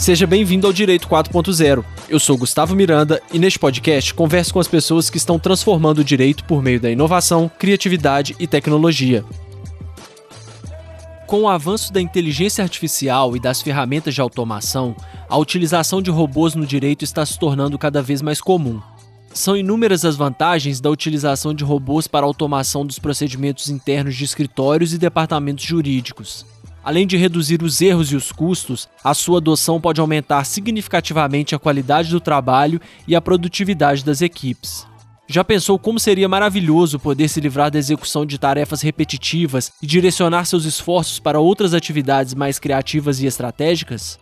Seja bem-vindo ao Direito 4.0. Eu sou Gustavo Miranda e neste podcast converso com as pessoas que estão transformando o direito por meio da inovação, criatividade e tecnologia. Com o avanço da inteligência artificial e das ferramentas de automação, a utilização de robôs no direito está se tornando cada vez mais comum. São inúmeras as vantagens da utilização de robôs para a automação dos procedimentos internos de escritórios e departamentos jurídicos. Além de reduzir os erros e os custos, a sua adoção pode aumentar significativamente a qualidade do trabalho e a produtividade das equipes. Já pensou como seria maravilhoso poder se livrar da execução de tarefas repetitivas e direcionar seus esforços para outras atividades mais criativas e estratégicas?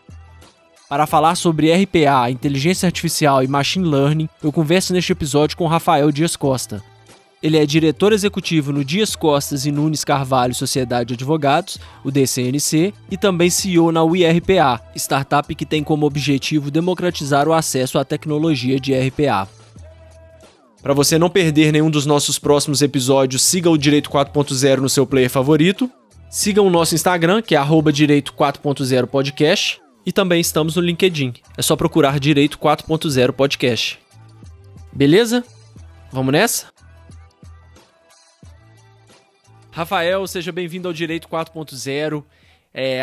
Para falar sobre RPA, inteligência artificial e machine learning, eu converso neste episódio com Rafael Dias Costa. Ele é diretor executivo no Dias Costa e Nunes Carvalho Sociedade de Advogados, o DCNC, e também CEO na WeRPA, startup que tem como objetivo democratizar o acesso à tecnologia de RPA. Para você não perder nenhum dos nossos próximos episódios, siga o Direito 4.0 no seu player favorito, siga o nosso Instagram, que é @Direito 4.0 Podcast, e também estamos no LinkedIn. É só procurar Direito 4.0 Podcast. Beleza? Vamos nessa? Rafael, seja bem-vindo ao Direito 4.0.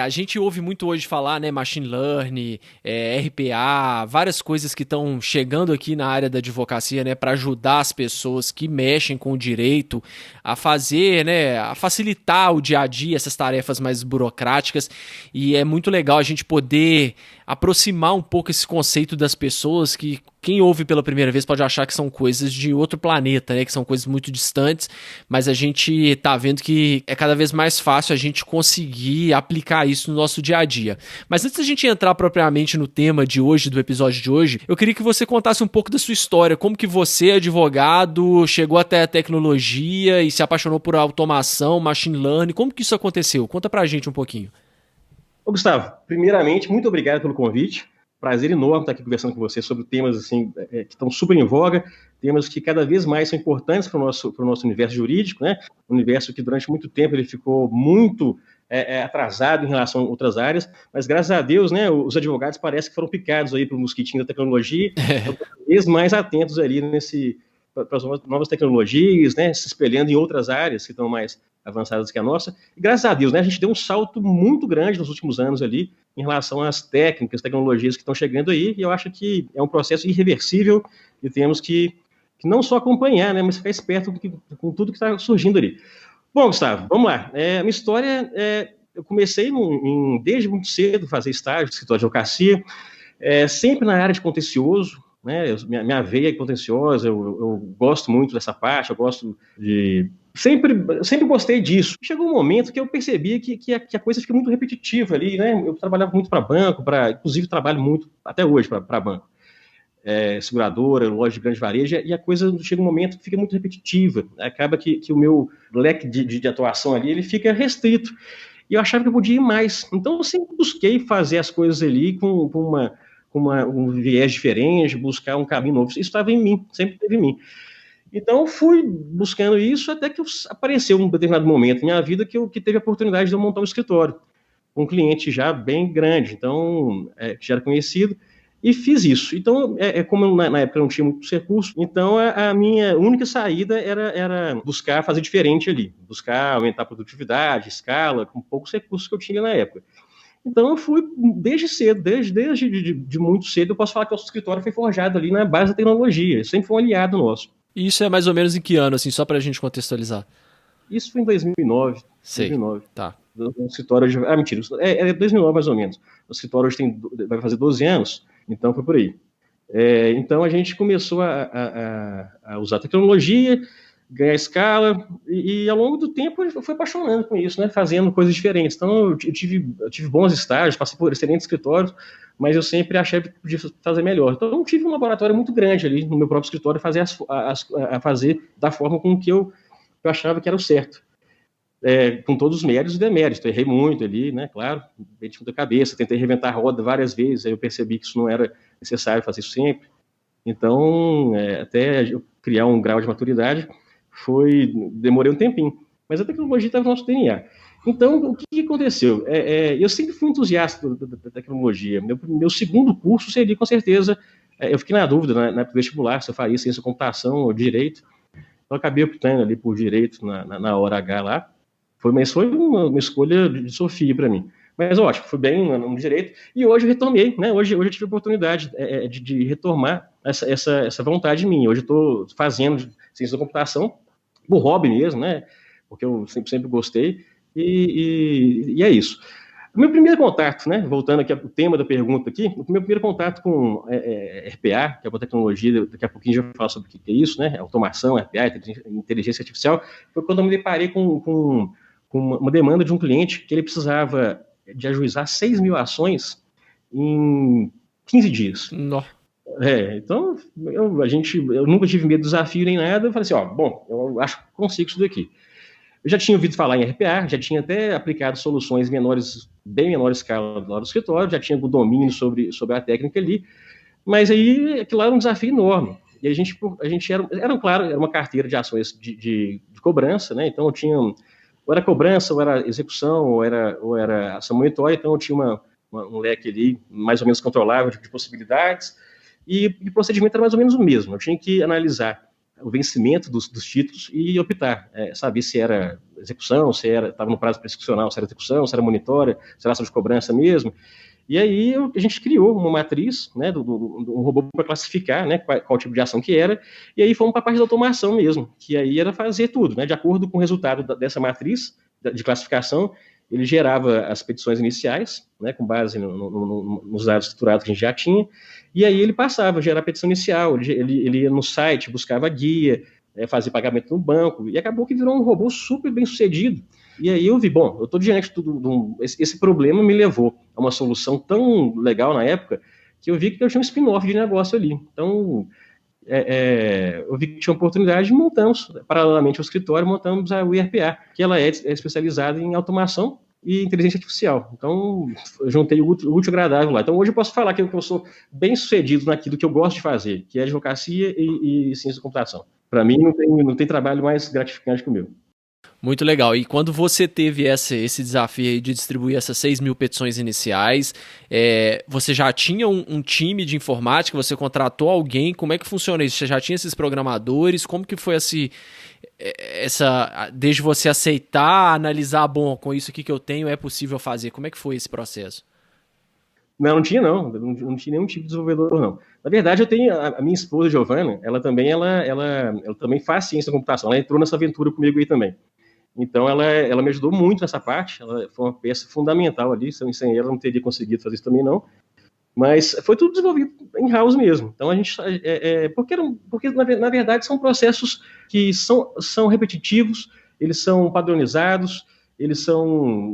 A gente ouve muito hoje falar, né, machine learning, RPA, várias coisas que estão chegando aqui na área da advocacia, né, para ajudar as pessoas que mexem com o direito a fazer, né, a facilitar o dia a dia, essas tarefas mais burocráticas. E é muito legal a gente poder aproximar um pouco esse conceito das pessoas que quem ouve pela primeira vez pode achar que são coisas de outro planeta, né? Que são coisas muito distantes, mas a gente tá vendo que é cada vez mais fácil a gente conseguir aplicar isso no nosso dia a dia. Mas antes da gente entrar propriamente no tema de hoje, do episódio de hoje, eu queria que você contasse um pouco da sua história, como que você, advogado, chegou até a tecnologia e se apaixonou por automação, machine learning, como que isso aconteceu? Conta pra gente um pouquinho. Ô Gustavo, primeiramente, muito obrigado pelo convite. Prazer enorme estar aqui conversando com você sobre temas assim, que estão super em voga, temas que cada vez mais são importantes para o nosso universo jurídico, né? Um universo que durante muito tempo ele ficou muito atrasado em relação a outras áreas, mas graças a Deus, né, os advogados parece que foram picados aí pelo mosquitinho da tecnologia, estão cada vez mais atentos ali para as novas tecnologias, né, se espelhando em outras áreas que estão mais avançadas que a nossa. E graças a Deus, né, a gente deu um salto muito grande nos últimos anos ali em relação às técnicas, tecnologias que estão chegando aí, e eu acho que é um processo irreversível e temos que não só acompanhar, né, mas ficar esperto com tudo que está surgindo ali. Bom, Gustavo, vamos lá. A minha história, eu comecei desde muito cedo a fazer estágio no escritório de advocacia, sempre na área de contencioso, né, minha veia é contenciosa, eu gosto muito dessa parte, eu gosto de... Sempre gostei disso. Chegou um momento que eu percebi que a coisa fica muito repetitiva ali, né? Eu trabalhava muito para banco, inclusive trabalho muito, até hoje, para banco. Seguradora, loja de grande varejo, e a coisa chega um momento que fica muito repetitiva. Acaba que o meu leque de atuação ali, ele fica restrito. E eu achava que eu podia ir mais. Então, eu sempre busquei fazer as coisas ali com um viés diferente, buscar um caminho novo. Isso estava em mim, sempre esteve em mim. Então, eu fui buscando isso até que apareceu um determinado momento na minha vida que teve a oportunidade de eu montar um escritório com um cliente já bem grande, então, que já era conhecido, e fiz isso. Então, como na época eu não tinha muitos recursos, então a minha única saída era buscar fazer diferente ali, buscar aumentar a produtividade, escala, com poucos recursos que eu tinha na época. Então, eu fui desde cedo, desde muito cedo, eu posso falar que o nosso escritório foi forjado ali na base da tecnologia, sempre foi um aliado nosso. E isso é mais ou menos em que ano, assim, só pra gente contextualizar? Isso foi em 2009. Sei, 2009. tá. O escritório hoje... mentira. É 2009 mais ou menos. O escritório hoje vai fazer 12 anos, então foi por aí. Então a gente começou a usar tecnologia, ganhar escala, e ao longo do tempo eu fui apaixonando com isso, né? Fazendo coisas diferentes. Então eu tive bons estágios, passei por excelentes escritórios, mas eu sempre achei que podia fazer melhor. Então eu tive um laboratório muito grande ali no meu próprio escritório, fazer da forma com que eu achava que era o certo. Com todos os méritos e deméritos. Eu errei muito ali, né? Claro, meti muita cabeça, tentei reinventar a roda várias vezes, aí eu percebi que isso não era necessário fazer isso sempre. Então, até eu criar um grau de maturidade, demorei um tempinho. Mas a tecnologia está no nosso DNA. Então, o que aconteceu? Eu sempre fui entusiasta da tecnologia. Meu segundo curso seria, com certeza, eu fiquei na dúvida, na vestibular, se eu faria ciência da computação ou direito. Então, eu acabei optando ali por direito na hora H lá. Mas foi uma escolha de Sofia para mim. Mas, ótimo, fui bem no direito. E hoje eu retomei, né? Hoje eu tive a oportunidade de retomar essa vontade minha. Hoje eu estou fazendo ciência da computação, por hobby mesmo, né? Porque eu sempre gostei. E é isso. O meu primeiro contato, né, voltando aqui ao tema da pergunta aqui, o meu primeiro contato com RPA, que é uma tecnologia, daqui a pouquinho a gente vai falar sobre o que é isso, né, automação, RPA, inteligência artificial, foi quando eu me deparei com uma demanda de um cliente que ele precisava de ajuizar 6 mil ações em 15 dias. Não. Então, eu nunca tive medo do desafio nem nada, eu falei assim, bom, eu acho que consigo isso daqui. Eu já tinha ouvido falar em RPA, já tinha até aplicado soluções menores, bem menor escala lá no escritório, já tinha o domínio sobre a técnica ali, mas aí aquilo era um desafio enorme. E a gente era uma carteira de ações de cobrança, né? Então eu tinha, ou era cobrança, ou era execução, ou era ação monitória, então eu tinha um leque ali mais ou menos controlável de possibilidades, e o procedimento era mais ou menos o mesmo. Eu tinha que analisar o vencimento dos títulos e optar, saber se era execução, se estava no prazo prescricional, se era execução, se era monitória, se era ação de cobrança mesmo. E aí a gente criou uma matriz, né, um robô para classificar, né, qual tipo de ação que era, e aí fomos para a parte da automação mesmo, que aí era fazer tudo, né, de acordo com o resultado dessa matriz de classificação, ele gerava as petições iniciais, né, com base nos dados estruturados que a gente já tinha, e aí ele passava a gerar a petição inicial, ele ia no site, buscava guia, fazia pagamento no banco, e acabou que virou um robô super bem sucedido. E aí eu vi, bom, eu estou diante esse problema me levou a uma solução tão legal na época, que eu vi que eu tinha um spin-off de negócio ali. Então, eu vi que tinha uma oportunidade e montamos, paralelamente ao escritório, montamos a URPA, que ela é especializada em automação e inteligência artificial. Então, eu juntei o útil ao agradável lá. Então, hoje eu posso falar que eu sou bem sucedido naquilo que eu gosto de fazer, que é advocacia e ciência da computação. Para mim, não tem trabalho mais gratificante que o meu. Muito legal. E quando você teve esse desafio aí de distribuir essas 6 mil petições iniciais, você já tinha um time de informática? Você contratou alguém? Como é que funciona isso? Você já tinha esses programadores? Como que foi desde você aceitar, analisar, bom, com isso aqui que eu tenho é possível fazer? Como é que foi esse processo? Não tinha não tinha nenhum tipo de desenvolvedor, não. Na verdade, eu tenho a minha esposa, Giovana, ela também faz ciência da computação, ela entrou nessa aventura comigo aí também. Então, ela me ajudou muito nessa parte, ela foi uma peça fundamental ali, sem ela não teria conseguido fazer isso também não, mas foi tudo desenvolvido em house mesmo. Então, a gente, porque na verdade são processos que são repetitivos, eles são padronizados, eles são,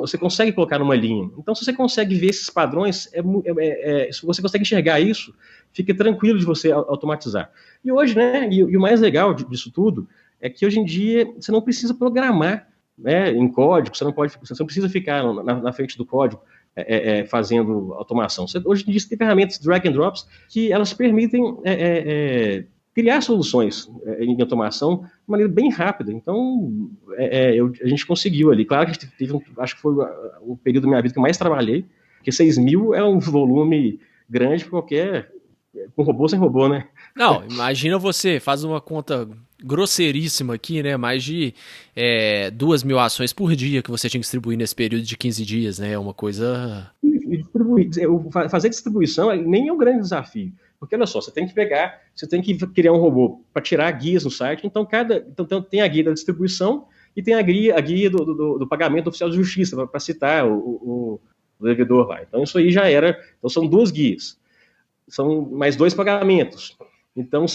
você consegue colocar numa linha. Então, se você consegue ver esses padrões, se você consegue enxergar isso, fica tranquilo de você automatizar. E hoje, né, e o mais legal disso tudo é que hoje em dia você não precisa programar, né, em código, você não precisa ficar na frente do código fazendo automação. Hoje em dia você tem ferramentas drag and drops que elas permitem criar soluções em automação de maneira bem rápida. Então, a gente conseguiu ali. Claro que a gente teve, acho que foi o período da minha vida que eu mais trabalhei, porque 6 mil é um volume grande para com robô sem robô, né? Não, imagina você, faz uma conta grosseiríssima aqui, né? Mais de 2 mil ações por dia que você tinha que distribuir nesse período de 15 dias, né? É uma coisa... Fazer distribuição nem é um grande desafio. Porque, olha só, você tem que criar um robô para tirar guias no site, então tem a guia da distribuição e tem a guia do pagamento oficial de justiça, para citar o devedor lá. Então, isso aí já era... Então, são 2 guias. São mais 2 pagamentos. Então,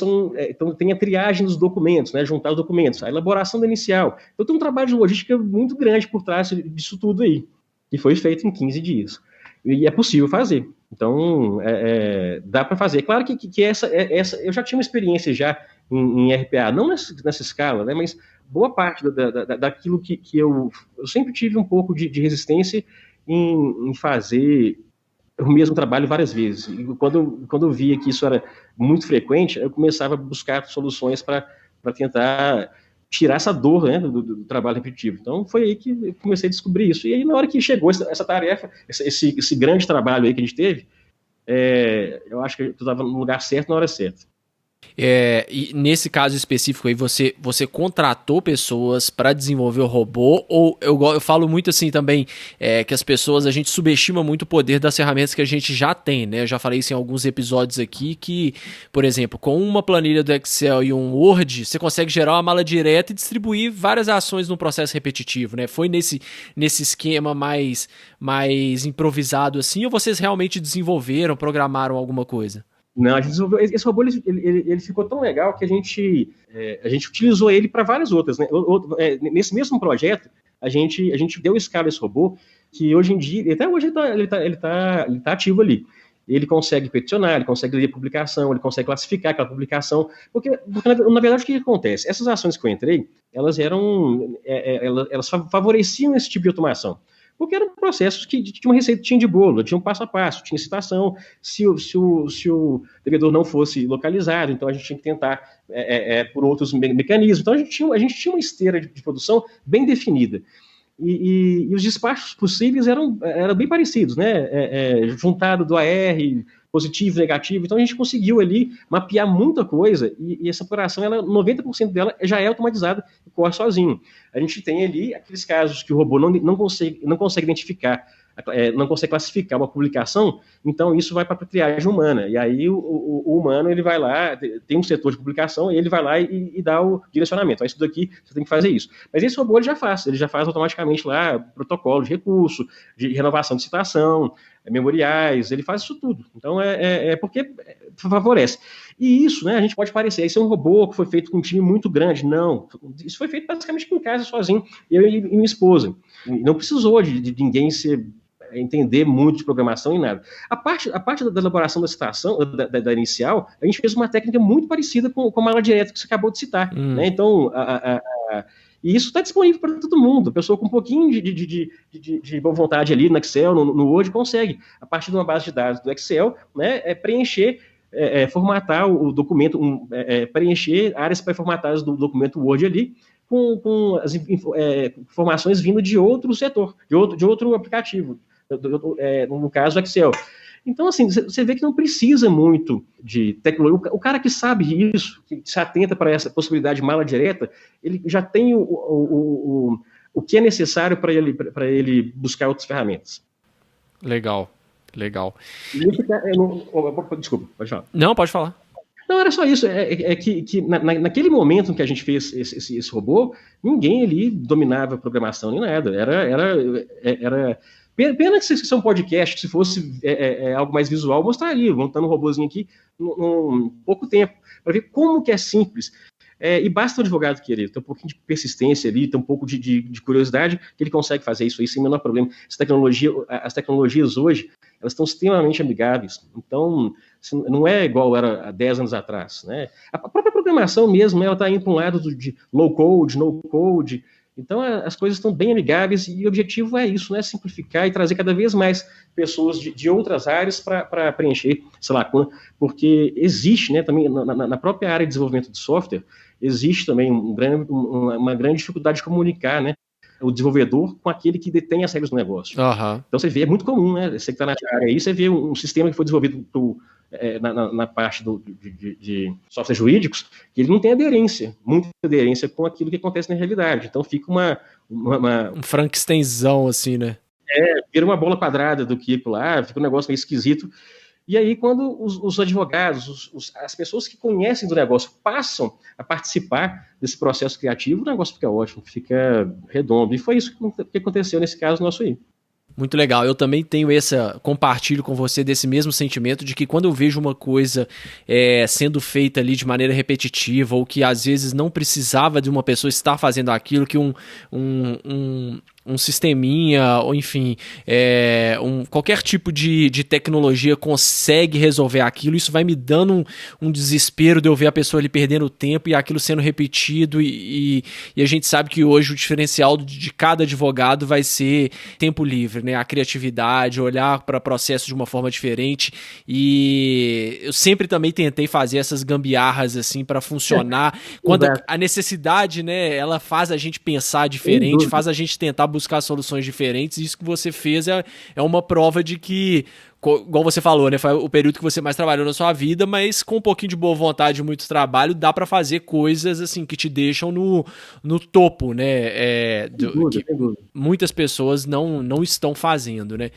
tem a triagem dos documentos, né, juntar os documentos, a elaboração da inicial. Então, tem um trabalho de logística muito grande por trás disso tudo aí, que foi feito em 15 dias. E é possível fazer. Então, dá para fazer. Claro que essa eu já tinha uma experiência já em RPA, não nessa escala, né, mas boa parte daquilo que eu sempre tive um pouco de resistência em fazer o mesmo trabalho várias vezes. E quando eu via que isso era muito frequente, eu começava a buscar soluções para tentar tirar essa dor, né, do trabalho repetitivo. Então foi aí que eu comecei a descobrir isso. E aí na hora que chegou essa tarefa, esse grande trabalho aí que a gente teve, eu acho que eu estava no lugar certo na hora certa. E nesse caso específico aí, você contratou pessoas para desenvolver o robô, ou eu falo muito assim também, que as pessoas, a gente subestima muito o poder das ferramentas que a gente já tem, né? Eu já falei isso em alguns episódios aqui, que, por exemplo, com uma planilha do Excel e um Word, você consegue gerar uma mala direta e distribuir várias ações num processo repetitivo, né? Foi nesse esquema mais improvisado assim, ou vocês realmente desenvolveram, programaram alguma coisa? Não, a gente desenvolveu. Esse robô ele ficou tão legal que a gente utilizou ele para várias outras, né? Nesse mesmo projeto, a gente deu escala a esse robô, que hoje em dia, até hoje ele tá ativo ali. Ele consegue peticionar, ele consegue ler a publicação, ele consegue classificar aquela publicação, porque na verdade o que acontece? Essas ações que eu entrei, elas favoreciam esse tipo de automação. Porque eram processos que tinham uma receitinha de bolo, tinha um passo a passo, tinha citação, se o devedor não fosse localizado, então a gente tinha que tentar por outros mecanismos. Então a gente tinha uma esteira de produção bem definida. E os despachos possíveis eram bem parecidos, né? Juntado do AR, positivo, negativo. Então a gente conseguiu ali mapear muita coisa e essa operação, 90% dela já é automatizada e corre sozinho. A gente tem ali aqueles casos que o robô não consegue identificar, não consegue classificar uma publicação, então isso vai para a triagem humana. E aí o humano, ele vai lá, tem um setor de publicação, e ele vai lá e dá o direcionamento. Isso daqui, você tem que fazer isso. Mas esse robô ele já faz automaticamente lá protocolo de recurso, de renovação de citação, memoriais, ele faz isso tudo. Então porque favorece. E isso, né, a gente pode parecer, esse é um robô que foi feito com um time muito grande. Não, isso foi feito basicamente em casa, sozinho, eu e minha esposa. Não precisou de ninguém entender muito de programação e nada. A parte da elaboração da citação, da inicial, a gente fez uma técnica muito parecida com a mala direta que você acabou de citar. Né? Então, e isso está disponível para todo mundo. A pessoa com um pouquinho de boa vontade ali no Excel, no Word, consegue, a partir de uma base de dados do Excel, né, preencher, formatar o documento, preencher áreas pré-formatadas do documento Word ali, com as informações vindo de outro setor, de outro aplicativo, no caso, o Excel. Então, assim, você vê que não precisa muito de tecnologia. O cara que sabe isso, que se atenta para essa possibilidade de mala direta, ele já tem o que é necessário para ele buscar outras ferramentas. Legal. Desculpa, pode falar. Não, pode falar. Não, era só isso. Que naquele momento em que a gente fez esse robô, ninguém ali dominava a programação nem nada. Era pena que se é um podcast, se fosse algo mais visual, eu mostraria, montando um robôzinho aqui num pouco tempo, para ver como que é simples. E basta o advogado querer, ter um pouquinho de persistência ali, ter um pouco de curiosidade, que ele consegue fazer isso aí sem o menor problema. As tecnologias hoje, elas estão extremamente amigáveis. Então, não é igual era há 10 anos atrás. Né? A própria programação mesmo, ela está indo para um lado de low code, no code. Então, as coisas estão bem amigáveis e o objetivo é isso, né? Simplificar e trazer cada vez mais pessoas de outras áreas para preencher essa lacuna, porque existe, né, também na própria área de desenvolvimento de software, existe também uma grande dificuldade de comunicar, né, o desenvolvedor com aquele que detém as regras do negócio. Uhum. Então, você vê, é muito comum, né? Você que está na área aí, você vê um sistema que foi desenvolvido na parte de softwares jurídicos, que ele não tem muita aderência com aquilo que acontece na realidade. Então fica um Frankensteinzão, assim, né? Vira uma bola quadrada do que lá, fica um negócio meio esquisito. E aí, quando os advogados, as pessoas que conhecem do negócio passam a participar desse processo criativo, o negócio fica ótimo, fica redondo. E foi isso que aconteceu nesse caso nosso aí. Muito legal, eu também tenho compartilho com você desse mesmo sentimento de que quando eu vejo uma coisa sendo feita ali de maneira repetitiva ou que às vezes não precisava de uma pessoa estar fazendo aquilo, que um um sisteminha, ou enfim, qualquer tipo de tecnologia consegue resolver aquilo, isso vai me dando um desespero de eu ver a pessoa ali perdendo tempo e aquilo sendo repetido, e a gente sabe que hoje o diferencial de cada advogado vai ser tempo livre, né? A criatividade, olhar para o processo de uma forma diferente, e eu sempre também tentei fazer essas gambiarras assim para funcionar, quando a necessidade, né, ela faz a gente pensar diferente, faz a gente tentar buscar soluções diferentes, e isso que você fez é uma prova de que, igual você falou, né, foi o período que você mais trabalhou na sua vida, mas com um pouquinho de boa vontade e muito trabalho, dá para fazer coisas assim que te deixam no topo, né, que muitas pessoas não estão fazendo, né.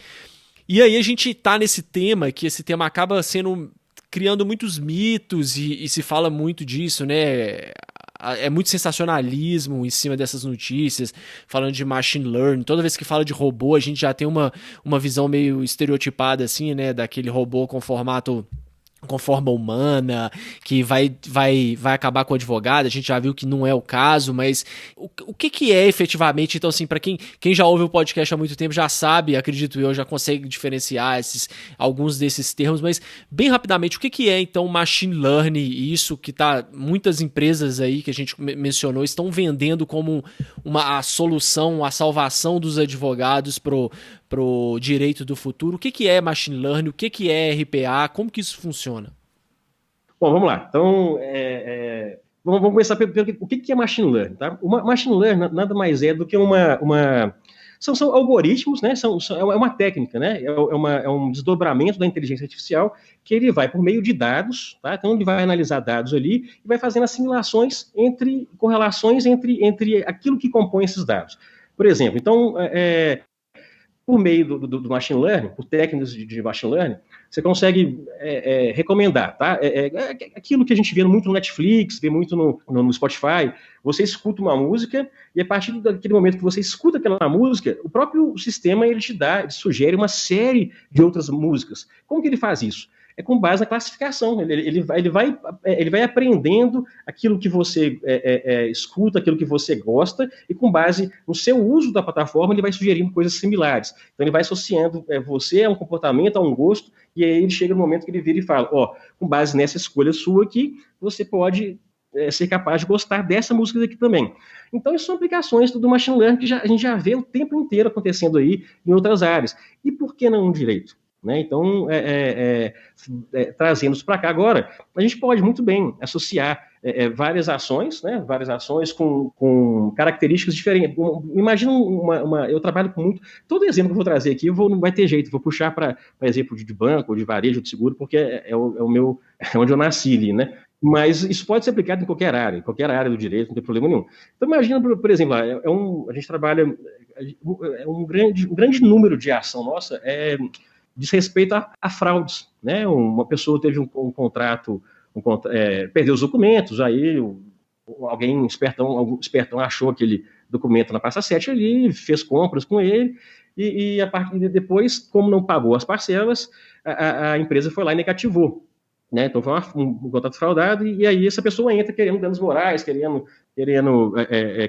E aí a gente tá nesse tema, que esse tema acaba criando muitos mitos, e se fala muito disso, né? É muito sensacionalismo em cima dessas notícias, falando de machine learning. Toda vez que fala de robô, a gente já tem uma visão meio estereotipada, assim, né? Daquele robô com forma humana, que vai acabar com o advogado. A gente já viu que não é o caso, mas o que é efetivamente? Então, assim, para quem já ouve o podcast há muito tempo, já sabe, acredito eu, já consegue diferenciar alguns desses termos, mas bem rapidamente, o que é então machine learning? E isso que muitas empresas aí que a gente mencionou estão vendendo como a solução, a salvação dos advogados pro direito do futuro. O que é machine learning? O que é RPA? Como que isso funciona? Bom, vamos lá. Então, vamos começar pelo o que é machine learning, tá? O machine learning nada mais é do que são algoritmos, né? É uma técnica, né? É um desdobramento da inteligência artificial que ele vai por meio de dados, tá? Então ele vai analisar dados ali e vai fazendo assimilações correlações entre aquilo que compõe esses dados. Por exemplo, então, por meio do machine learning, por técnicas de machine learning, você consegue recomendar, tá? Aquilo que a gente vê muito no Netflix, vê muito no Spotify. Você escuta uma música e a partir daquele momento que você escuta aquela música, o próprio sistema ele sugere uma série de outras músicas. Como que ele faz isso? É com base na classificação. Ele vai aprendendo aquilo que você escuta, aquilo que você gosta, e com base no seu uso da plataforma, ele vai sugerindo coisas similares. Então, ele vai associando você a um comportamento, a um gosto, e aí ele chega no momento que ele vira e fala, com base nessa escolha sua aqui, você pode ser capaz de gostar dessa música aqui também. Então, isso são aplicações do machine learning que a gente já vê o tempo inteiro acontecendo aí em outras áreas. E por que não no direito? Né? Então, trazendo isso para cá agora, a gente pode muito bem associar várias ações, né? Várias ações com características diferentes. Imagina eu trabalho com muito. Todo exemplo que eu vou trazer aqui, não vai ter jeito, vou puxar para exemplo de banco, ou de varejo, de seguro, porque é onde eu nasci ali, né? Mas isso pode ser aplicado em qualquer área do direito, não tem problema nenhum. Então, imagina, por exemplo, a gente trabalha, um grande número de ação nossa diz respeito a fraudes, né? Uma pessoa teve um contrato, perdeu os documentos, aí alguém espertão achou aquele documento na pasta 7 ali, fez compras com ele, e a partir de depois, como não pagou as parcelas, a empresa foi lá e negativou. Né? Então foi um contrato fraudado, e aí essa pessoa entra querendo danos morais, querendo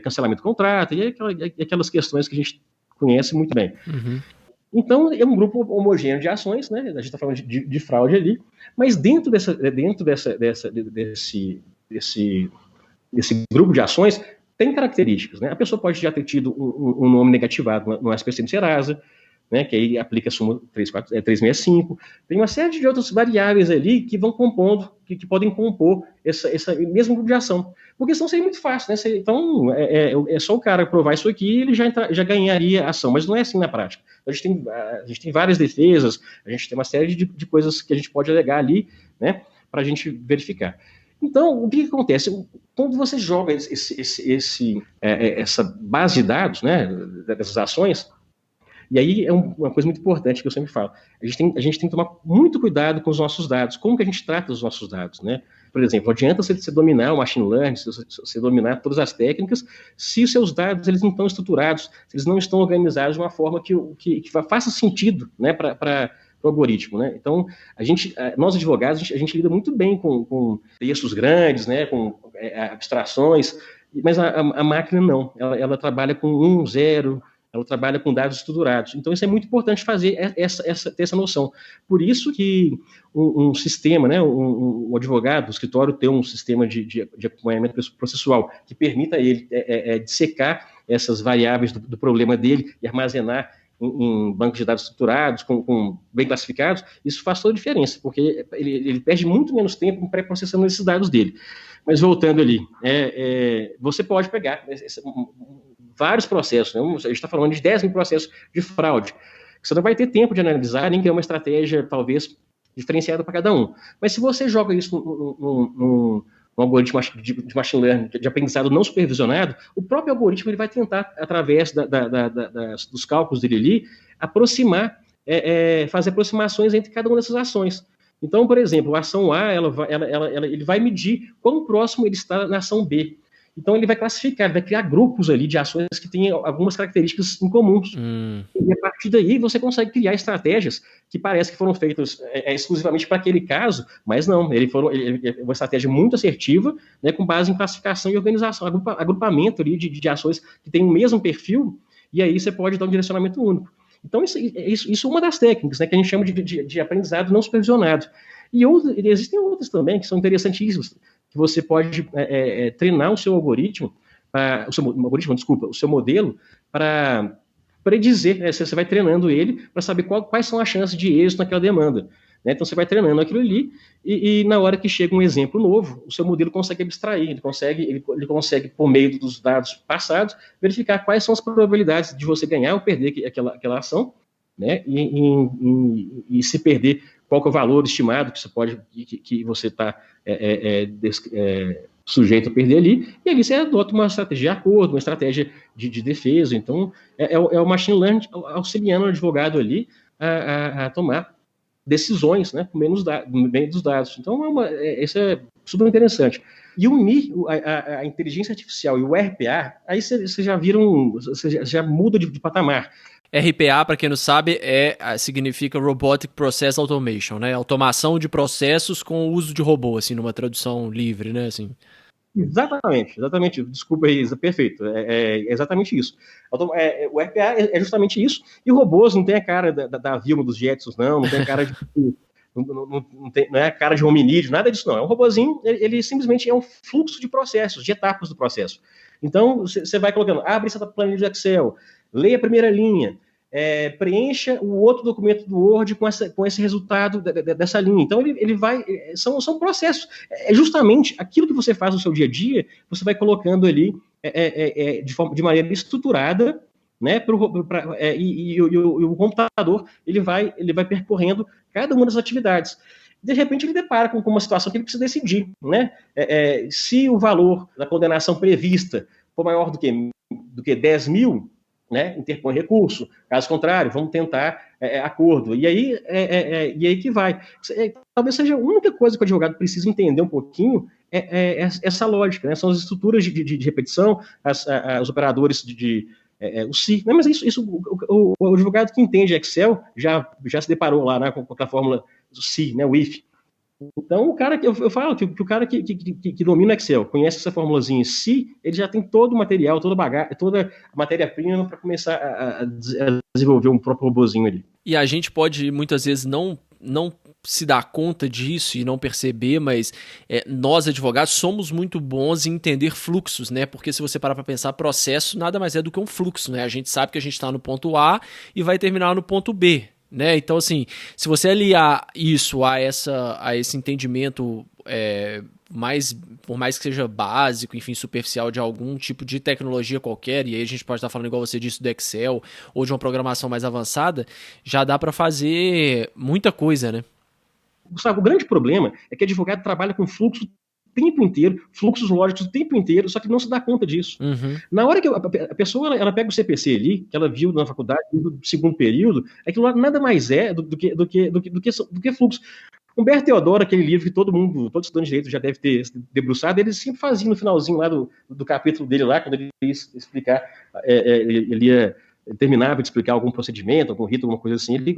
cancelamento do contrato, e aquelas questões que a gente conhece muito bem. Uhum. Então, é um grupo homogêneo de ações, né? A gente está falando de fraude ali, mas dentro desse grupo de ações, tem características, né? A pessoa pode já ter tido um nome negativado no SPC do Serasa, né? Que aí aplica a súmula 365. Tem uma série de outras variáveis ali que vão compondo, que podem compor esse mesmo grupo de ação. Porque senão seria muito fácil, né? Então, é só o cara provar isso aqui e ele já ganharia a ação, mas não é assim na prática. A gente tem várias defesas, a gente tem uma série de coisas que a gente pode alegar ali, né, para a gente verificar. Então, o que acontece? Quando você joga essa base de dados, né, dessas ações, e aí é uma coisa muito importante que eu sempre falo, a gente tem que tomar muito cuidado com os nossos dados, como que a gente trata os nossos dados, né? Por exemplo, não adianta você dominar o machine learning, você dominar todas as técnicas, se os seus dados eles não estão estruturados, se eles não estão organizados de uma forma que faça sentido, né, para o algoritmo, né? Então, nós advogados, a gente lida muito bem com textos grandes, né, com abstrações, mas a máquina não, ela trabalha com 1, 0, ela trabalha com dados estruturados. Então, isso é muito importante fazer ter essa noção. Por isso que um sistema, né, um advogado, o escritório ter um sistema de acompanhamento processual que permita ele dissecar essas variáveis do problema dele e armazenar em bancos de dados estruturados, bem classificados, isso faz toda a diferença, porque ele perde muito menos tempo em pré-processando esses dados dele. Mas voltando ali, você pode pegar vários processos, né? A gente está falando de 10 mil processos de fraude. Você não vai ter tempo de analisar, nem criar uma estratégia, talvez, diferenciada para cada um. Mas se você joga isso num algoritmo de machine learning, de aprendizado não supervisionado, o próprio algoritmo ele vai tentar, através dos cálculos dele ali, fazer aproximações entre cada uma dessas ações. Então, por exemplo, a ação A, ele vai medir quão próximo ele está na ação B. Então, ele vai classificar, ele vai criar grupos ali de ações que têm algumas características incomuns. E a partir daí, você consegue criar estratégias que parece que foram feitas exclusivamente para aquele caso, mas não, ele é uma estratégia muito assertiva, né, com base em classificação e organização, agrupamento ali de ações que têm o mesmo perfil, e aí você pode dar um direcionamento único. Então, isso é uma das técnicas, né, que a gente chama de aprendizado não supervisionado. E existem outras também que são interessantíssimas, que você pode treinar o seu algoritmo, o seu modelo, para predizer, né, você vai treinando ele para saber quais são as chances de êxito naquela demanda. Né? Então, você vai treinando aquilo ali e na hora que chega um exemplo novo, o seu modelo consegue abstrair, ele consegue, por meio dos dados passados, verificar quais são as probabilidades de você ganhar ou perder aquela ação, né? E se perder, qual que é o valor estimado que você está sujeito a perder ali, e ali você adota uma estratégia de acordo, uma estratégia de defesa. Então, o machine learning auxiliando o advogado ali a tomar decisões, né, meio dos dados. Então, isso é super interessante. E unir a inteligência artificial e o RPA, aí você já muda de patamar. RPA, para quem não sabe, significa Robotic Process Automation, né? Automação de processos com o uso de robô, assim, numa tradução livre, né? Assim. Exatamente. Desculpa aí, perfeito. É exatamente isso. O RPA é justamente isso. E robôs não tem a cara da Vilma dos Jetsons, não tem a cara de... não é a cara de hominídeo, nada disso não. É um robozinho, ele simplesmente é um fluxo de processos, de etapas do processo. Então, você vai colocando, abre essa planilha do Excel, leia a primeira linha, preencha o outro documento do Word com esse resultado dessa linha. Então, ele vai... São processos. É justamente aquilo que você faz no seu dia a dia, você vai colocando ali de maneira estruturada, né, e o computador ele vai percorrendo cada uma das atividades. De repente, ele depara com uma situação que ele precisa decidir. Né? Se o valor da condenação prevista for maior do que 10 mil, né, interpõe recurso. Caso contrário, vamos tentar acordo. E aí que vai. Talvez seja a única coisa que o advogado precisa entender um pouquinho essa lógica. Né? São as estruturas de repetição, os operadores o SI. Né? Mas isso o advogado que entende Excel já se deparou lá, né, com a fórmula do SI, né, o IF. Então, o cara eu falo que o cara que domina Excel, conhece essa formulazinha SI, ele já tem todo o material, toda a matéria-prima para começar a desenvolver um próprio robozinho ali. E a gente pode, muitas vezes, não se dar conta disso e não perceber, mas nós, advogados, somos muito bons em entender fluxos, né? Porque se você parar para pensar, processo nada mais é do que um fluxo, né? A gente sabe que a gente está no ponto A e vai terminar no ponto B. Né? Então, assim, se você aliar isso a esse entendimento, por mais que seja básico, enfim, superficial de algum tipo de tecnologia qualquer, e aí a gente pode estar falando, igual você disse, do Excel ou de uma programação mais avançada, já dá para fazer muita coisa, né? Gustavo, o grande problema é que advogado trabalha com fluxo o tempo inteiro, fluxos lógicos o tempo inteiro, só que não se dá conta disso. Uhum. Na hora que a pessoa ela pega o CPC ali, que ela viu na faculdade, no segundo período, aquilo lá nada mais é do que fluxo. Humberto Teodoro, aquele livro que todo estudante de direito já deve ter debruçado, ele sempre fazia no finalzinho lá do capítulo dele lá, quando ele ia explicar, ele ia terminava de explicar algum procedimento, algum rito, alguma coisa assim, ele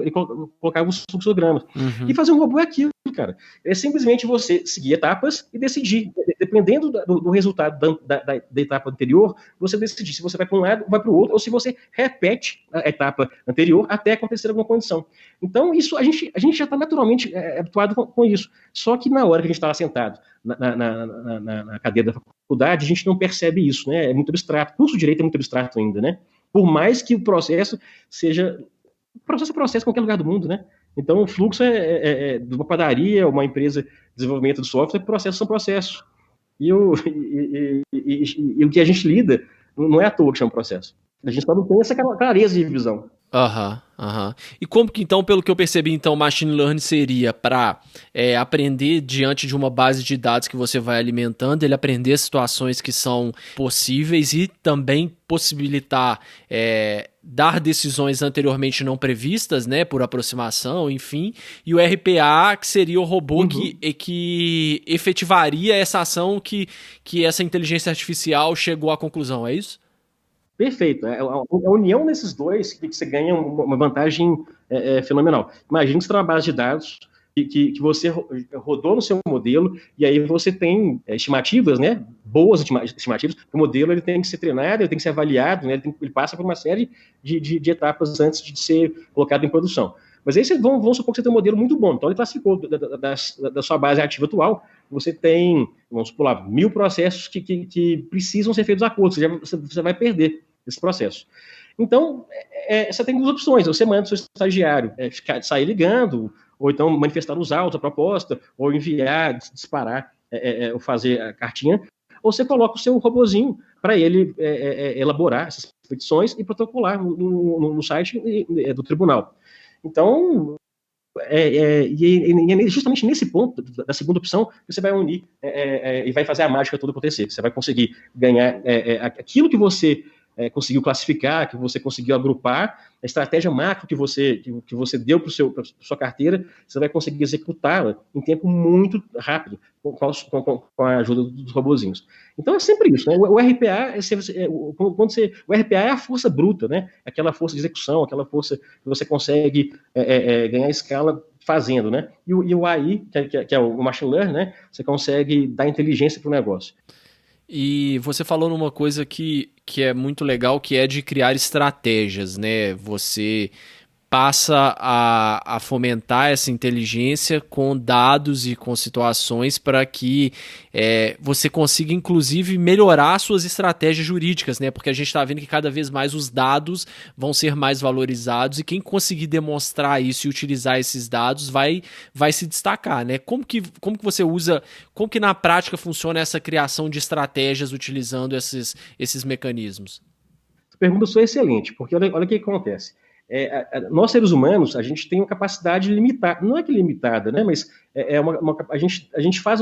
colocava os fluxogramas. E fazer um robô é aquilo, cara. É simplesmente você seguir etapas e decidir. Dependendo do resultado da etapa anterior, você decidir se você vai para um lado ou vai para o outro, ou se você repete a etapa anterior até acontecer alguma condição. Então, isso a gente já está naturalmente habituado com isso. Só que na hora que a gente estava sentado na cadeira da faculdade, a gente não percebe isso, né? É muito abstrato. O curso de Direito é muito abstrato ainda, né? Por mais que o processo seja... Processo em qualquer lugar do mundo, né? Então, o fluxo de uma padaria, uma empresa de desenvolvimento de software, processos são processos. E o que a gente lida não é à toa que chama processo. A gente só não tem essa clareza de visão. E como que, então, pelo que eu percebi, então, machine learning seria para aprender diante de uma base de dados que você vai alimentando, ele aprender situações que são possíveis e também possibilitar dar decisões anteriormente não previstas, né, por aproximação, enfim, e o RPA, que seria o robô que efetivaria essa ação que essa inteligência artificial chegou à conclusão, é isso? Perfeito. A união desses dois que você ganha uma vantagem fenomenal. Imagina que você tem uma base de dados que você rodou no seu modelo e aí você tem estimativas, né, boas estimativas. O modelo ele tem que ser treinado, ele tem que ser avaliado, né, ele passa por uma série de etapas antes de ser colocado em produção. Mas aí vamos supor que você tem um modelo muito bom. Então ele classificou da sua base ativa atual, você tem, vamos supor lá, 1000 processos que precisam ser feitos a acordo, você vai perder esse processo. Então, você tem duas opções. Você manda o seu estagiário sair ligando, ou então manifestar os autos, a proposta, ou enviar, disparar, ou fazer a cartinha, ou você coloca o seu robozinho para ele elaborar essas petições e protocolar no site do tribunal. Então, e é justamente nesse ponto da segunda opção que você vai unir e vai fazer a mágica toda acontecer. Você vai conseguir ganhar aquilo que você conseguiu classificar, que você conseguiu agrupar, a estratégia macro que você deu para sua carteira, você vai conseguir executá-la em tempo muito rápido, com a ajuda dos robozinhos. Então é sempre isso, né? O RPA, o RPA é a força bruta, né? Aquela força de execução, aquela força que você consegue ganhar escala fazendo, né? E o AI, que é o machine learning, né? Você consegue dar inteligência para o negócio. E você falou numa coisa que é muito legal, que é de criar estratégias, né? Você passa a fomentar essa inteligência com dados e com situações para que você consiga, inclusive, melhorar suas estratégias jurídicas, né? Porque a gente está vendo que cada vez mais os dados vão ser mais valorizados e quem conseguir demonstrar isso e utilizar esses dados vai se destacar, né? Como que você usa, como que na prática funciona essa criação de estratégias utilizando esses mecanismos? A pergunta sua é excelente, porque olha o que acontece. Nós, seres humanos, a gente tem uma capacidade limitada, não é que limitada, né, mas a gente faz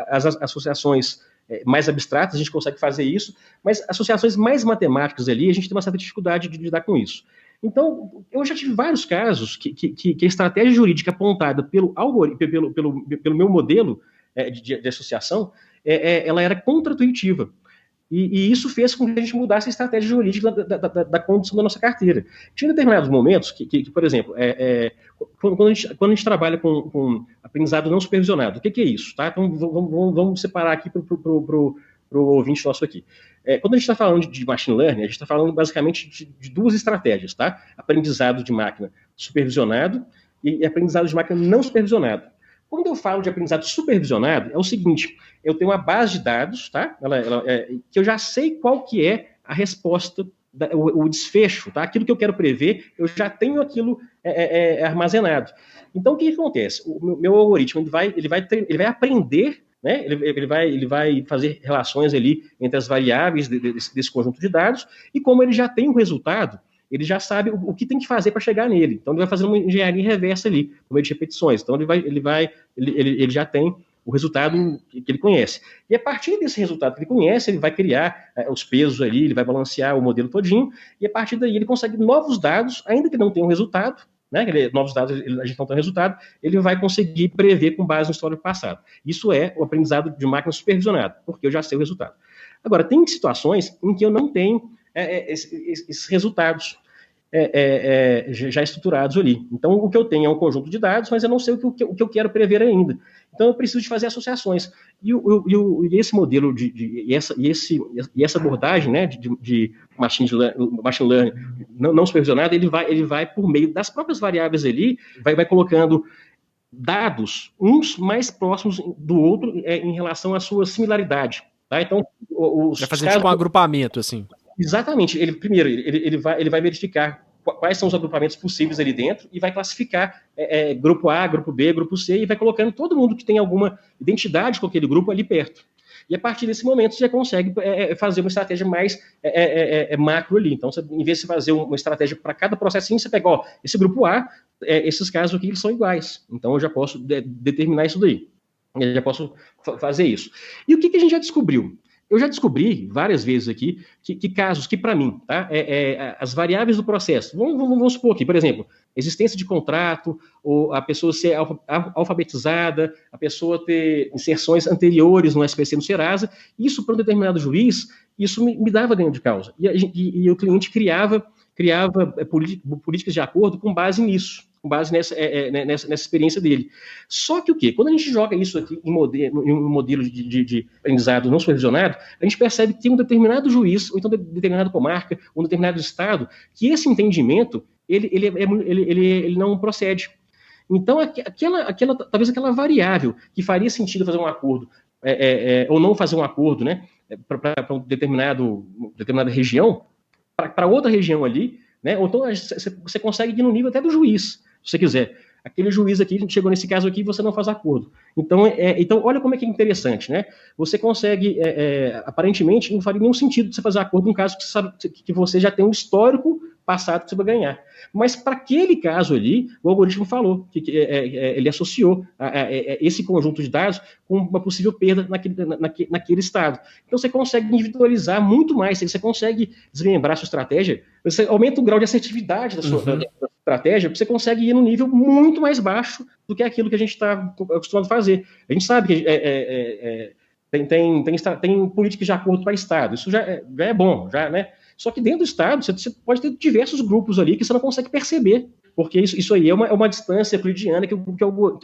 as associações mais abstratas, a gente consegue fazer isso, mas associações mais matemáticas ali, a gente tem uma certa dificuldade de lidar com isso. Então, eu já tive vários casos que a estratégia jurídica apontada pelo meu modelo de associação, ela era contra-intuitiva. E isso fez com que a gente mudasse a estratégia jurídica da condução da nossa carteira. Tinha determinados momentos por exemplo, quando a gente trabalha com aprendizado não supervisionado, o que é isso? Tá? Então, vamos separar aqui para o ouvinte nosso aqui. Quando a gente está falando de machine learning, a gente está falando basicamente de duas estratégias, tá? Aprendizado de máquina supervisionado e aprendizado de máquina não supervisionado. Quando eu falo de aprendizado supervisionado, é o seguinte, eu tenho uma base de dados, tá? Que eu já sei qual que é a resposta, o desfecho, tá? Aquilo que eu quero prever, eu já tenho aquilo armazenado. Então, o que acontece? O meu algoritmo ele vai aprender, né? Ele vai fazer relações ali entre as variáveis desse conjunto de dados, e como ele já tem um resultado, ele já sabe o que tem que fazer para chegar nele. Então, ele vai fazer uma engenharia reversa ali, por meio de repetições. Então, ele já tem o resultado que ele conhece. E a partir desse resultado que ele conhece, ele vai criar os pesos ali, ele vai balancear o modelo todinho, e a partir daí ele consegue novos dados, ainda que não tenha um resultado, né? Novos dados a gente não tem um resultado, ele vai conseguir prever com base no histórico passado. Isso é o aprendizado de máquina supervisionado, porque eu já sei o resultado. Agora, tem situações em que eu não tenho esses resultados. já estruturados ali. Então, o que eu tenho é um conjunto de dados, mas eu não sei o que eu quero prever ainda. Então, eu preciso de fazer associações. E esse modelo e essa abordagem, né, de machine learning não supervisionado, ele vai por meio das próprias variáveis ali, vai colocando dados, uns mais próximos do outro em relação à sua similaridade. Tá? Então, vai fazer tipo um agrupamento, assim. Exatamente. Ele vai verificar quais são os agrupamentos possíveis ali dentro e vai classificar grupo A, grupo B, grupo C, e vai colocando todo mundo que tem alguma identidade com aquele grupo ali perto. E a partir desse momento você já consegue fazer uma estratégia mais macro ali. Então, em vez de fazer uma estratégia para cada processinho, você pega, esse grupo A, esses casos aqui eles são iguais. Então, eu já posso determinar isso daí. Eu já posso fazer isso. E o que a gente já descobriu? Eu já descobri várias vezes aqui que casos que, para mim, tá, as variáveis do processo, vamos supor aqui, por exemplo, existência de contrato, ou a pessoa ser alfabetizada, a pessoa ter inserções anteriores no SPC no Serasa, isso para um determinado juiz, isso me dava ganho de causa. E o cliente criava políticas de acordo com base nisso, com base nessa experiência dele. Só que o quê? Quando a gente joga isso aqui em um modelo de aprendizado não supervisionado, a gente percebe que tem um determinado juiz, ou então determinada comarca, ou um determinado estado, que esse entendimento, ele não procede. Então, talvez aquela variável que faria sentido fazer um acordo, ou não fazer um acordo, né, para uma determinada região, para outra região ali, né, ou então você consegue ir no nível até do juiz, se você quiser. Aquele juiz aqui, chegou nesse caso aqui, você não faz acordo. Então, olha como é que é interessante, né? Você consegue, aparentemente, não faria nenhum sentido você fazer acordo num caso que você já tem um histórico passado que você vai ganhar. Mas para aquele caso ali, o algoritmo falou que ele associou esse conjunto de dados com uma possível perda naquele estado. Então você consegue individualizar muito mais, você consegue desmembrar a sua estratégia, você aumenta o grau de assertividade da sua estratégia, você consegue ir num nível muito mais baixo do que aquilo que a gente está acostumado a fazer. A gente sabe que tem políticas de acordo para Estado, isso já é bom, já, né? Só que dentro do Estado, você pode ter diversos grupos ali que você não consegue perceber, porque isso aí é uma distância euclidiana que o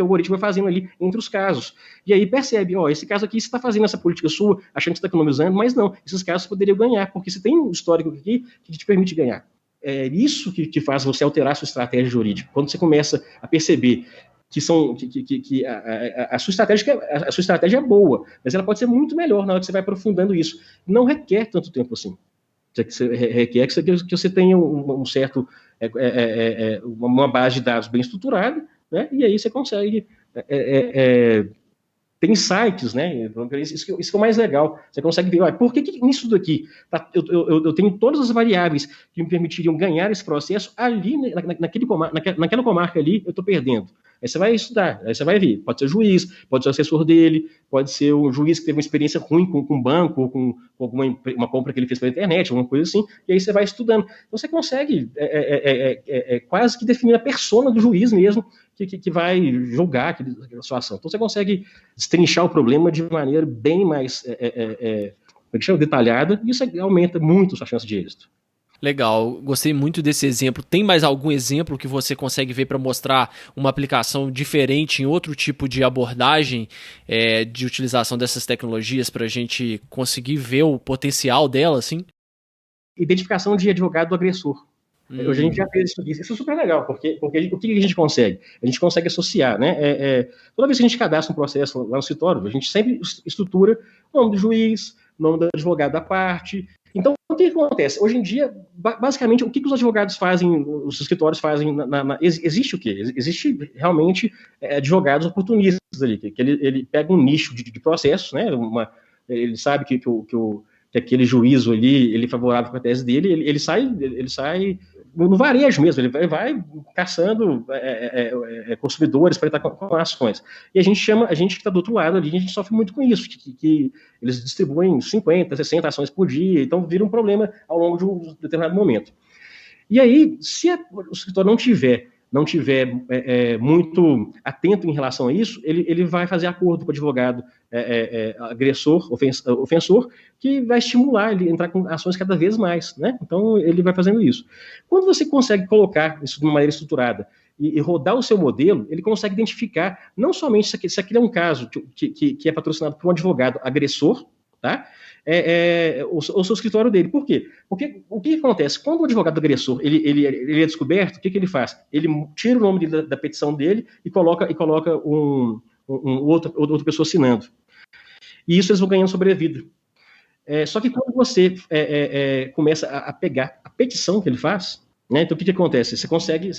algoritmo vai fazendo ali entre os casos. E aí percebe, esse caso aqui você está fazendo essa política sua, achando que você está economizando, mas não, esses casos você poderia ganhar, porque você tem um histórico aqui que te permite ganhar. É isso que faz você alterar a sua estratégia jurídica. Quando você começa a perceber que a sua estratégia é boa, mas ela pode ser muito melhor na hora que você vai aprofundando isso. Não requer tanto tempo assim. Requer que você tenha um certo uma base de dados bem estruturada, né? E aí você consegue ter insights, né? Isso que é o mais legal. Você consegue ver, por que nisso daqui eu tenho todas as variáveis que me permitiriam ganhar esse processo ali, naquela comarca ali, eu estou perdendo. Aí você vai estudar, aí você vai ver. Pode ser o juiz, pode ser o assessor dele, pode ser o juiz que teve uma experiência ruim com um banco, ou com uma compra que ele fez pela internet, alguma coisa assim, e aí você vai estudando. Então você consegue quase que definir a persona do juiz mesmo, que vai julgar aquela situação. Então você consegue destrinchar o problema de maneira bem mais detalhada, e isso aumenta muito a sua chance de êxito. Legal, gostei muito desse exemplo. Tem mais algum exemplo que você consegue ver para mostrar uma aplicação diferente em outro tipo de abordagem de utilização dessas tecnologias para a gente conseguir ver o potencial dela, assim? Identificação de advogado do agressor. Hoje a gente já fez isso é super legal, porque o que a gente consegue? A gente consegue associar, né? Toda vez que a gente cadastra um processo lá no escritório, a gente sempre estrutura o nome do juiz, o nome do advogado da parte. Então, o que acontece? Hoje em dia, basicamente, o que os advogados fazem, os escritórios fazem, existe o quê? Existe realmente advogados oportunistas ali, que ele pega um nicho de processos, né? Ele sabe que aquele juízo ali, ele é favorável com a tese dele, ele sai no varejo mesmo, ele vai caçando consumidores para estar com ações. E a gente que está do outro lado ali, a gente sofre muito com isso, que eles distribuem 50, 60 ações por dia, então vira um problema ao longo de um determinado momento. E aí, se o escritório não tiver não tiver muito atento em relação a isso, ele vai fazer acordo com o advogado agressor, ofensor, que vai estimular ele a entrar com ações cada vez mais, né? Então, ele vai fazendo isso. Quando você consegue colocar isso de uma maneira estruturada e rodar o seu modelo, ele consegue identificar não somente se aquele é um caso que é patrocinado por um advogado agressor, tá? O seu escritório dele. Por quê? Porque o que acontece? Quando o advogado agressor ele é descoberto, o que ele faz? Ele tira o nome da petição dele e coloca outra pessoa assinando. E isso eles vão ganhando sobrevida. Só que quando você começa a pegar a petição que ele faz, né, então o que acontece? Você consegue